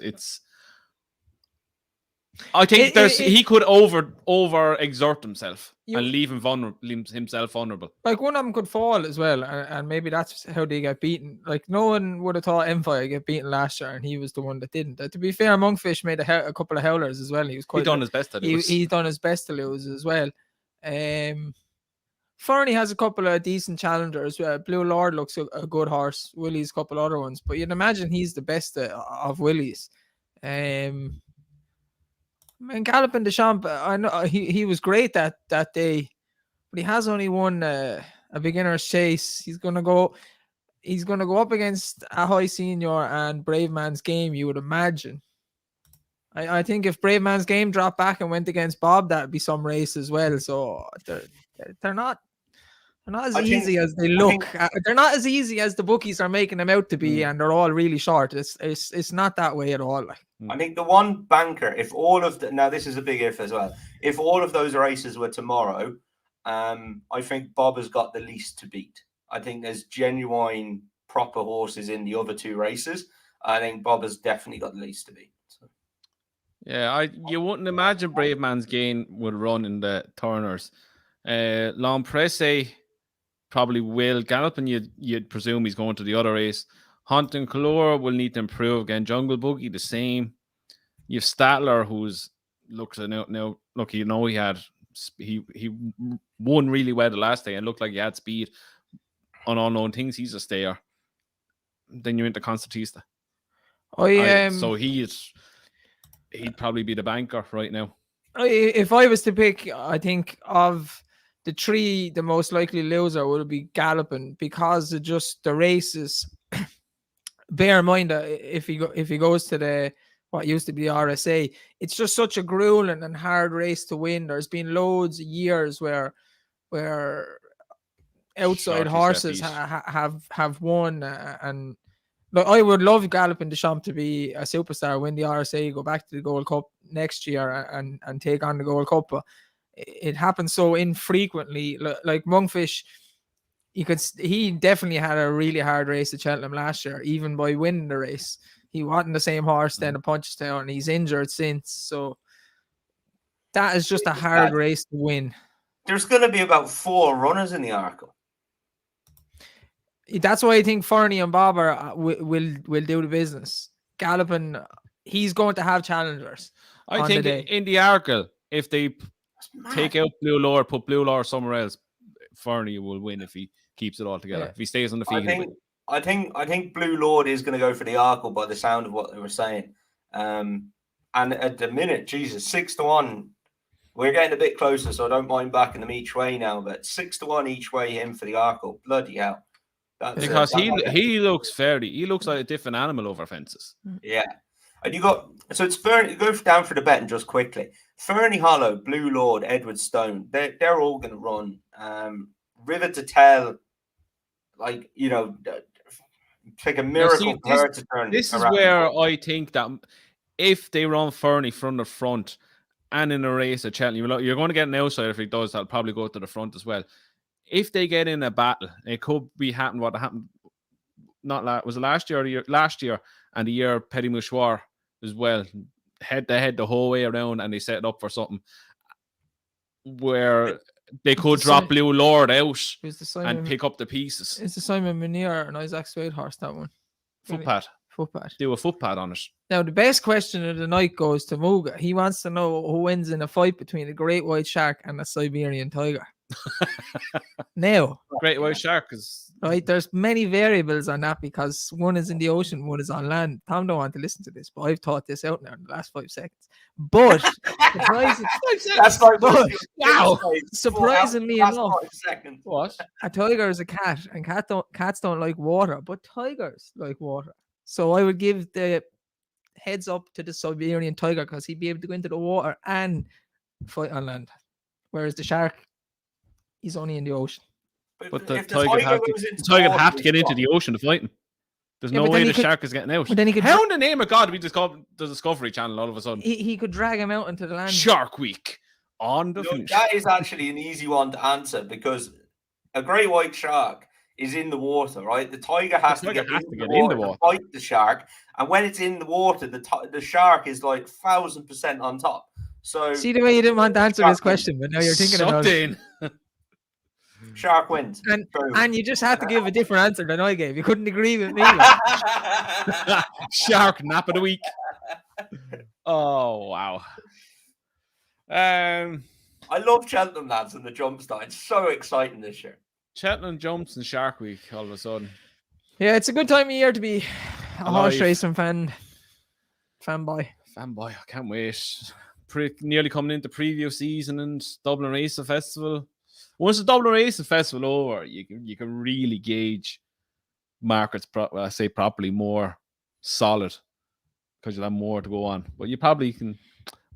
I think he could over exert himself and leave himself vulnerable. Like one of them could fall as well, and maybe that's how they get beaten. Like no one would have thought Empire get beaten last year, and he was the one that didn't. To be fair, Monkfish made a couple of howlers as well. He done his best to lose. He done his best to lose as well. Fernie has a couple of decent challengers. Blue Lord looks a good horse. Willie's a couple other ones, but you'd imagine he's the best of Willie's. Galloping des Champs, I know he was great that day, but he has only won a beginner's chase. He's gonna go up against a high senior and Brave Man's Game, you would imagine. I think if Brave Man's Game dropped back and went against Bob, that'd be some race as well. So they're not They're not as easy as they look. They're not as easy as the bookies are making them out to be, and they're all really short. It's not that way at all. Like. I think the one banker, if all of now this is a big if as well. If all of those races were tomorrow, I think Bob has got the least to beat. I think there's genuine proper horses in the other two races. I think Bob has definitely got the least to beat. So. Yeah, you wouldn't imagine Brave Man's Gain would run in the Turners. L'Empresse probably will. Galloping, you'd presume he's going to the other race. Hunt and Color will need to improve again. Jungle Boogie, the same. You have Statler, who's looks now. Look, he won really well the last day and looked like he had speed on unknown things. He's a stayer. Then you're into Concertista. So he'd probably be the banker right now. If I was to pick, I think of the three, the most likely loser would be Galloping because of just the races. Bear in mind that if he goes to what used to be the RSA, it's just such a grueling and hard race to win. There's been loads of years where outside horses have won, and look, I would love Galloping Deschamps to be a superstar, win the RSA, go back to the Gold Cup next year and take on the Gold Cup. But it happens so infrequently. Like Monkfish, he definitely had a really hard race at Cheltenham last year, even by winning the race. He wasn't the same horse then at Punchestown, and he's injured since. So that is just a hard race to win. There's going to be about 4 runners in the Arkle. That's why I think Fernie and Bobber will do the business. Galloping, he's going to have challengers. I think in the Arkle, if they take out Blue Lord, put Blue Lord somewhere else, Fernie will win if he keeps it all together. Yeah. If he stays on the field, I think Blue Lord is going to go for the Arkle by the sound of what they were saying. And at the minute, Jesus, 6-1. We're getting a bit closer, so I don't mind backing them each way now. But 6-1 each way him for the Arkle. Bloody hell! Because he looks fairly. He looks like a different animal over fences. Yeah, and it's Fernie. Go down for the betting just quickly. Fernie Hollow, Blue Lord, Edward Stone. They're all going to run. River to Tell, take a miracle for her to turn. This is where I think that if they run Fernie from the front and in a race at Cheltenham, you're going to get an outsider if he does. That'll probably go to the front as well. If they get in a battle, it could be happening. What happened? Was it last year? Or last year and the year Petit Mouchoir as well, head to head the whole way around, and they set it up for something where they could drop Blue Lord out and pick up the pieces. It's the Simon Munier and Isaac Spade horse, that one. Footpad. Do a footpad on it. Now, the best question of the night goes to Muga. He wants to know who wins in a fight between a great white shark and a Siberian tiger. Now, great white shark is right. There's many variables on that because one is in the ocean, one is on land. Tom don't want to listen to this, but I've thought this out now in the last 5 seconds. But surprisingly enough, what? A tiger is a cat, and cats don't like water, but tigers like water. So I would give the heads up to the Siberian tiger because he'd be able to go into the water and fight on land, whereas the shark, he's only in the ocean. But the tiger have to get into the ocean to fight him. There's no way the shark is getting out. How in the name of God we discovered the Discovery Channel all of a sudden? He could drag him out into the land. Shark Week on the finish. That is actually an easy one to answer because a great white shark is in the water, right? The tiger has to get in the water to fight the shark, and when it's in the water, the shark is like 1,000% on top. So see the way you didn't want to answer this question, but now you're thinking about it. Shark wins, and you just had to give a different answer than I gave. You couldn't agree with me. Shark nap of the week. Oh wow! I love Cheltenham lads and the jump style. It's so exciting this year. Cheltenham jumps and Shark Week all of a sudden. Yeah, it's a good time of year to be a horse racing fanboy. I can't wait. Nearly coming into preview season and Dublin Racing Festival. Once the Dublin Racing Festival over, you can really gauge markets. I say properly more solid because you'll have more to go on. But you probably can.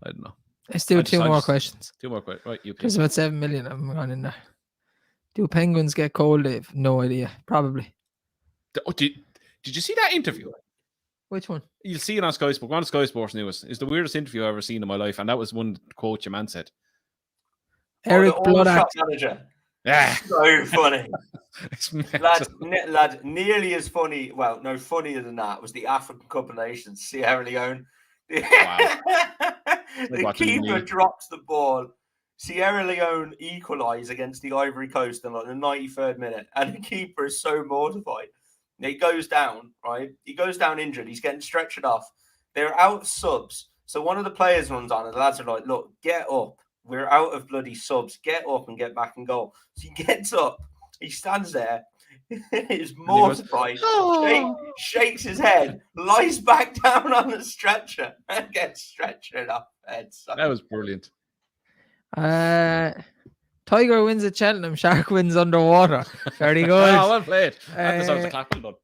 I don't know. Let's do two more questions. 2 more questions. Right, you. There's about 7 million of them gone in there. Do penguins get cold, Dave? No idea. Probably. Did you see that interview? Which one? You'll see it on Sky Sports. Go on Sky Sports News. It's the weirdest interview I've ever seen in my life, and that was one quote your man said. Eric Bloodack. Manager. Yeah, So funny. lad, lad, nearly as funny. Well, no, funnier than that was the African Cup of Nations, Sierra Leone. Wow. The keeper drops the ball. Sierra Leone equalise against the Ivory Coast in like the 93rd minute, and the keeper is so mortified. He goes down, right? He goes down injured. He's getting stretchered off. They're out of subs. So one of the players runs on, and the lads are like, look, get up. We're out of bloody subs. Get up and get back in goal. So he gets up. He stands there. He's mortified. Shakes his head. Lies back down on the stretcher and gets stretchered off. That was brilliant. Tiger wins at Cheltenham. Shark wins underwater. Very good. Well played. That deserves a clap. Well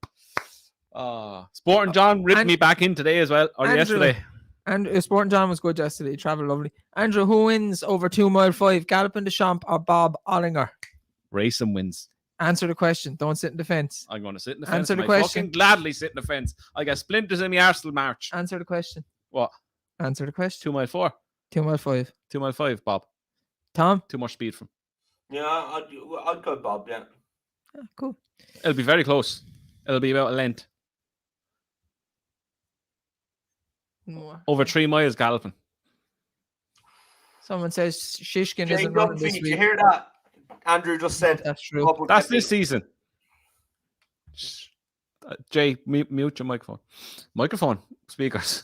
done. Sporting John ripped me back in today as well, or yesterday. And Sporting John was good yesterday. He travelled lovely. Andrew, who wins over 2 mile 5? Galloping Deschamps or Bob Olinger? Racing wins. Answer the question. Don't sit in the fence. I'm going to sit in the fence. Answer the question. Fucking gladly sit in the fence. I get splinters in my Arsenal march. Answer the question. What? Answer the question. 2 mile 4. 2 mile 5. 2 mile 5, Bob. Tom? Too much speed from. Yeah, I'd go Bob, yeah. Cool. It'll be very close. It'll be about a length. More. Over 3 miles galloping. Someone says Shishkin Jay isn't running this Dunphy, week. did you hear that? Andrew just said. That's true. That's this season. Jay, mute your microphone. Speakers.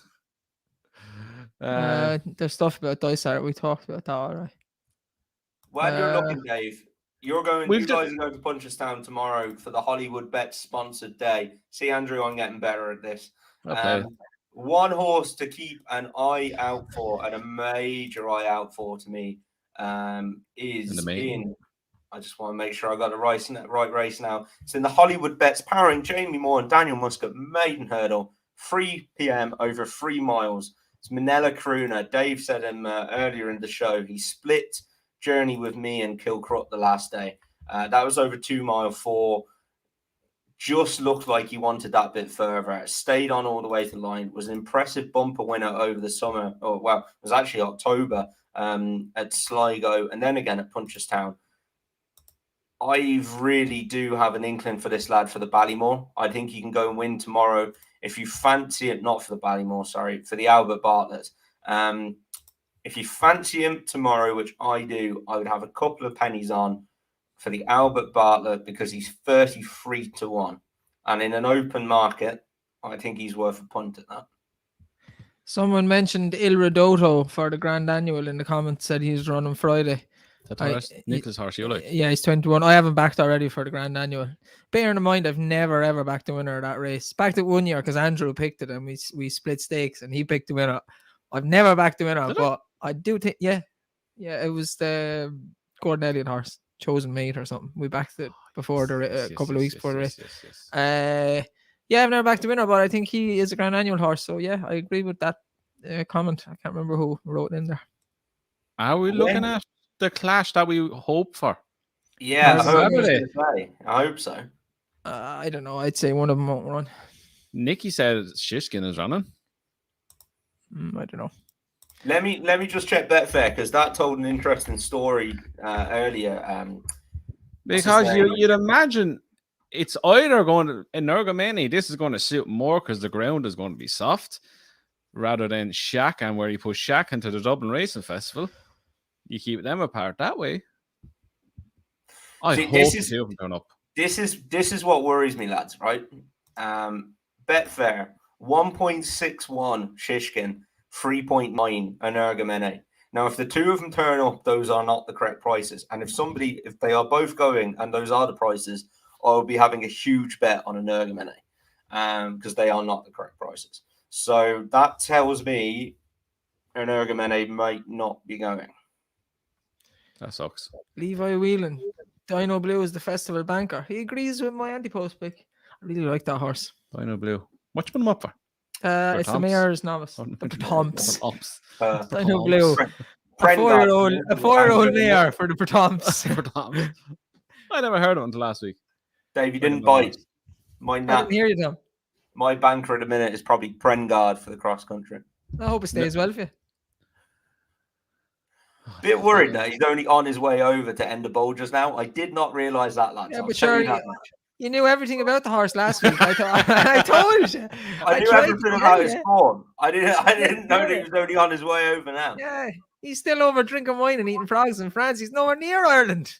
There's stuff about Dysart. We talked about that, all right. While you're looking, Dave, you guys are going to Punchestown tomorrow for the Hollywood Bet sponsored day. See, Andrew, I'm getting better at this. One horse to keep an eye out for, and a major eye out for to me, is in. I just want to make sure I got the right race now. It's in the Hollywood Bets, powering Jamie Moore and Daniel Muscat maiden hurdle, 3 p.m. over 3 miles. It's Minella Crooner. Dave said him earlier in the show. He split journey with me and Kilcrut the last day. That was over 2 mile 4. Just looked like he wanted that bit further. Stayed on all the way to the line. Was an impressive bumper winner over the summer. Oh, well, it was actually October at Sligo and then again at Punchestown. I really do have an inkling for this lad for the Ballymore. I think he can go and win tomorrow. If you fancy it, not for the Ballymore, sorry, for the Albert Bartlett. If you fancy him tomorrow, which I do, I would have a couple of pennies on for the Albert Bartlett because he's 33 to 1. And in an open market, I think he's worth a punt at that. Someone mentioned Il Ridotto for the Grand Annual in the comments, said he's running Friday. Nicholas Horse, you like? Yeah, he's 21. I haven't backed already for the Grand Annual. Bearing in mind, I've never ever backed the winner of that race. Backed it 1 year because Andrew picked it and we split stakes and he picked the winner. I've never backed the winner, but I do think, yeah, it was the Gordon Elliott horse, Chosen Mate or something. We backed it before a couple of weeks before the race. Yeah, I've never backed the winner, but I think he is a Grand Annual horse. So yeah, I agree with that comment. I can't remember who wrote in there. Are we looking at the clash that we hope for? Yeah, I hope so. I don't know. I'd say one of them won't run. Nicky said Shishkin is running. I don't know. Let me just check Betfair because that told an interesting story earlier. Because you'd imagine it's either going to in Nergameni, this is going to suit more because the ground is going to be soft, rather than Shakan, where you push Shakan to the Dublin Racing Festival. You keep them apart that way. I hope the two of them turn up. This is what worries me, lads. Right? Betfair 1.61 Shishkin, 3.9 Energamene. Now, if the two of them turn up, those are not the correct prices. And if they are both going and those are the prices, I will be having a huge bet on Energamene because they are not the correct prices. So that tells me Energamene might not be going. That sucks. Levi Whelan, Dino Blue is the festival banker. He agrees with my anti-post pick. I really like that horse. Dino Blue. What you put him up for? It's the Mayor's Novice. The Pertomps. Dino Blue. A 4-year-old Mayor for the Pertomps. I never heard of it until last week. Dave, you didn't Brilliant. bite. My I didn't hear you, Tom. my banker at the minute is probably Prengard for the cross country. I hope it stays well for you. Bit worried that he's only on his way over to end the bowl just now. I did not realise that, lads. Yeah, I'll but tell sure, you that much. you knew everything about the horse last week. I told you. I knew tried everything to about tell his you. form. I didn't know that Yeah. he was only on his way over now. Yeah, he's still over drinking wine and eating frogs in France. He's nowhere near Ireland.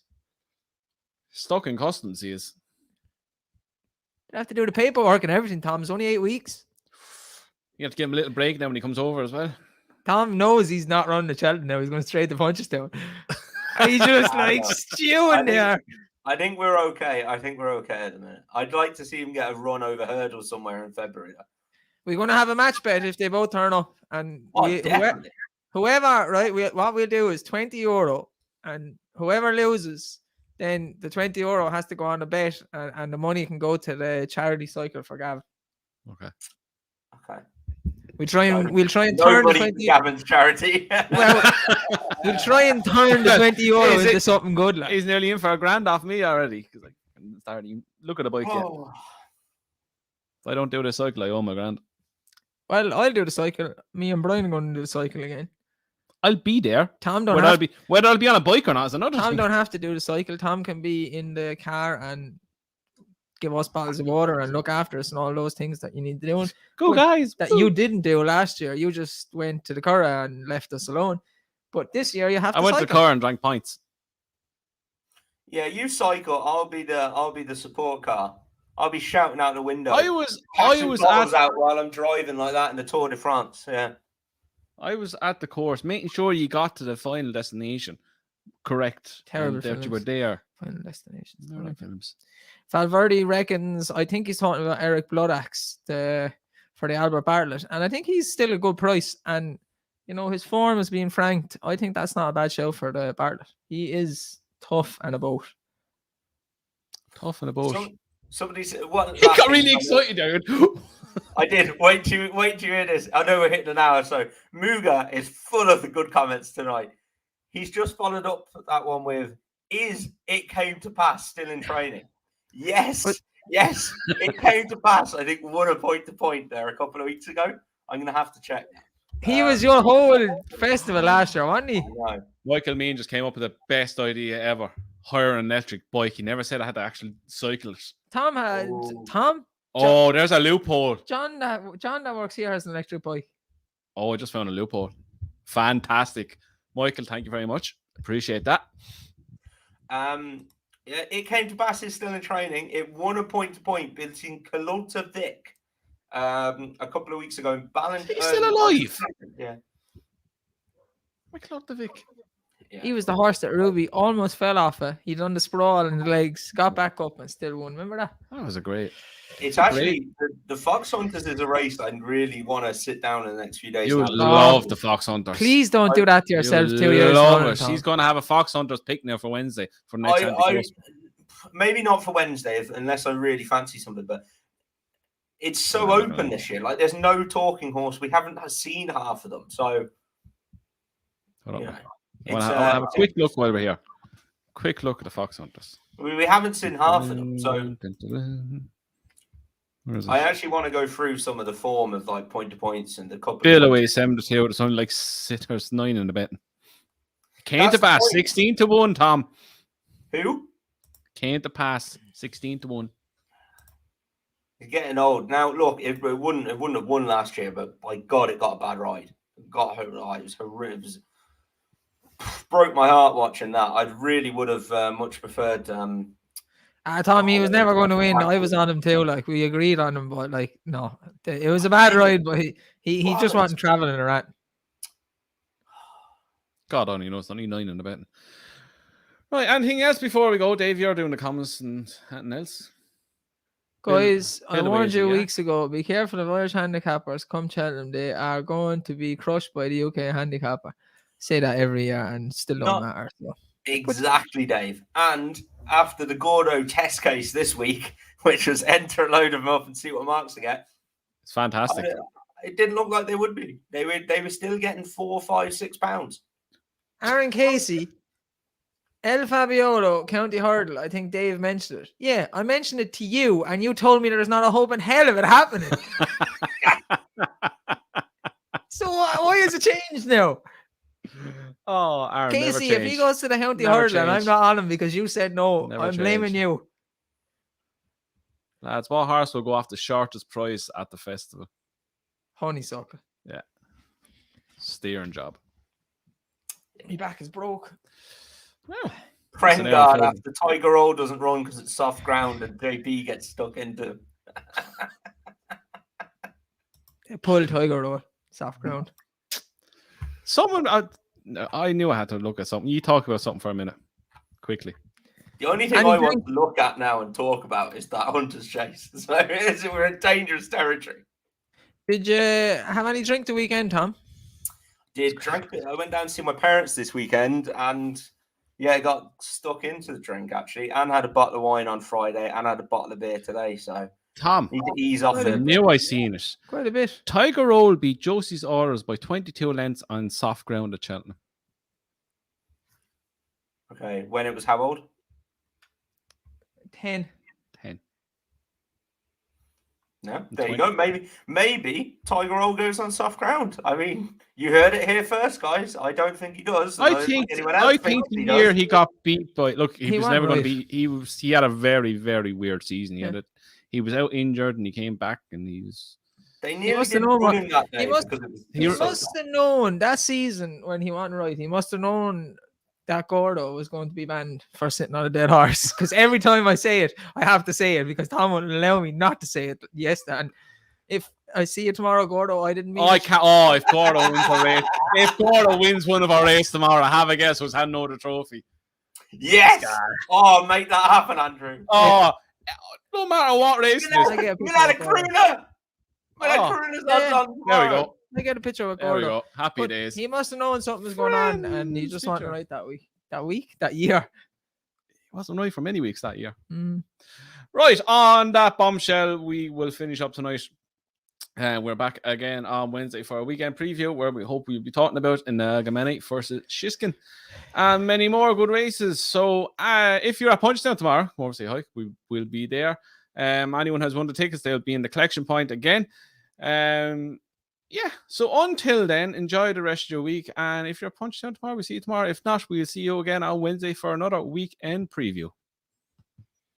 Stuck in customs, he is. You have to do the paperwork and everything, Tom. It's only 8 weeks. You have to give him a little break now when he comes over as well. Tom knows he's not running the Cheltenham now. He's going straight to Punchestown. He's just like stewing there. I think we're okay. I think we're okay at the minute. I'd like to see him get a run over hurdles somewhere in February. We're going to have a match bet if they both turn up. And Definitely. whoever, right, what we'll do is €20. And whoever loses, then the €20 has to go on a bet. And the money can go to the charity cycle for Gavin. Okay. Okay. We'll try and turn the 20. Gavin's charity. Well, we'll try and turn the €20 into something good. Like. He's nearly in for a grand off me already. Because I'm starting look at the bike yet. Oh. If I don't do the cycle, I owe my grand. Well, I'll do the cycle. Me and Brian are going to do the cycle again. I'll be there. Tom don't whether I'll be on a bike or not is another Tom thing. don't have to do the cycle. Tom can be in the car and give us bottles of water and look after us and all those things that you need to do. Go guys. That you didn't do last year. You just went to the Curragh and left us alone. But this year you have to I went to cycle. the car and drank pints. Yeah, you cycle. I'll be the support car. I'll be shouting out the window. I was out while I'm driving like that in the Tour de France. Yeah. I was at the course, making sure you got to the final destination correct. Terrible and that you films. were there. Final destinations. No, right films. Valverde reckons, I think he's talking about Eric Bloodaxe for the Albert Bartlett, and I think he's still a good price. And you know his form is being franked. I think that's not a bad show for the Bartlett. He is tough and about. Tough and about. Somebody said, what? He got really excited, dude. I did. Wait till you hear this. I know we're hitting an hour, so Muga is full of the good comments tonight. He's just followed up that one with, "Is it came to pass still in training?" Yes, yes, it came to pass. I think won a point to point there a couple of weeks ago. I'm going to have to check. He was your whole festival last year, wasn't he? No. Michael Mean just came up with the best idea ever. Hire an electric bike. He never said I had to actually cycle it. Tom had there's a loophole. John that works here has an electric bike. Oh, I just found a loophole. Fantastic. Michael, thank you very much. Appreciate that. Yeah, it came to pass. It's still in training. It won a point to point between Kalota Vic a couple of weeks ago. He's still alive. Yeah. Kalota Vic. Yeah. He was the horse that Ruby almost fell off of. He done the sprawl in the legs, got back up and still won. Remember that? That was a great. It's actually the Fox Hunters is a race I really want to sit down in the next few days. You would love the Fox Hunters. Please don't do that to yourself 2 years later. She's going to have a Fox Hunters picnic for Wednesday for next time. Maybe not for Wednesday unless I really fancy something, but it's so open this year. Like there's no talking horse. We haven't seen half of them. So I'll have a quick look while we're here. Quick look at the Fox Hunters. We haven't seen half of them. So I actually want to go through some of the form of like point to points and the couple. Bill away 7-2. It's only like 6 or 9 in the bet. Came to pass 16-1, Tom. Who? Came to pass 16-1. He's getting old now. Look, it wouldn't have won last year, but by God, it got a bad ride. It was horrific. Broke my heart watching that. I really would have much preferred. Tom, he was never going to win. I was on him too. Like we agreed on him, but like no, it was a bad ride. But he just wasn't traveling around. God only knows. Only 9 in the betting. Right. Anything else before we go, Dave? You're doing the comments and anything else. Guys, I warned you weeks ago. Be careful of Irish handicappers. Come Cheltenham, they are going to be crushed by the UK handicapper. Say that every year and still don't matter. So. Exactly, Dave. And after the Gordo test case this week, which was enter a load of them up and see what marks they get. It's fantastic. It didn't look like they would be. They were still getting £4, £5, £6. Aaron Casey El Fabiolo, County Hurdle. I think Dave mentioned it. Yeah, I mentioned it to you, and you told me there's not a hope in hell of it happening. So why has it changed now? Oh, Aaron, never Casey, if he change. goes to the County Never Hurdle and I'm change. not on him because you said no, Never I'm blaming change. you. Lads, what horse will go off the shortest price at the festival? Honeysuckle. Yeah. Steering job. My back is broke. Well, Prengard after Tiger Road doesn't run because it's soft ground and JP gets stuck into. Pull Tiger Road. Soft ground. Someone, I knew I had to look at something. You talk about something for a minute, quickly. The only thing I want to look at now and talk about is that Hunter's Chase. So we're in dangerous territory. Did you have any drink the weekend, Tom? Did drink. I went down to see my parents this weekend and I got stuck into the drink actually, and had a bottle of wine on Friday and had a bottle of beer today. So Tom, need to ease off I it. knew I seen it. Quite a bit. Tiger Roll beat Josie's Orders by 22 lengths on soft ground at Cheltenham. Okay, when it was how old? 10. No, there you go. Maybe Tiger Roll goes on soft ground. I mean, you heard it here first, guys. I don't think he does. I think the year he got beat by he was never going to be. He had a very, very weird season. He was out injured and he came back and he was. He must have known that day. He must have known that season when he wasn't right. He must have known that Gordo was going to be banned for sitting on a dead horse. Because every time I say it, I have to say it because Tom wouldn't allow me not to say it. Yes, and if I see you tomorrow, Gordo, I didn't mean. I can't. Oh, if Gordo wins a race, if Gordo wins one of our races tomorrow, I have a guess who's handing over the trophy. Yes. Oh, make that happen, Andrew. Oh, no matter what race it is. We'll have a crooner. There we go. I get a picture of Gordo. There we go. Happy but days. He must have known something was going on, and he just wanted to write that year. He wasn't right for many weeks that year. Mm. Right, on that bombshell, we will finish up tonight. And we're back again on Wednesday for a weekend preview where we hope we'll be talking about in Gameni versus Shiskin and many more good races. So if you're at Punchestown tomorrow, come over to say hi. We will be there. Anyone has won the tickets, they'll be in the collection point again. So until then, enjoy the rest of your week. And if you're at Punchestown tomorrow, we'll see you tomorrow. If not, we'll see you again on Wednesday for another weekend preview.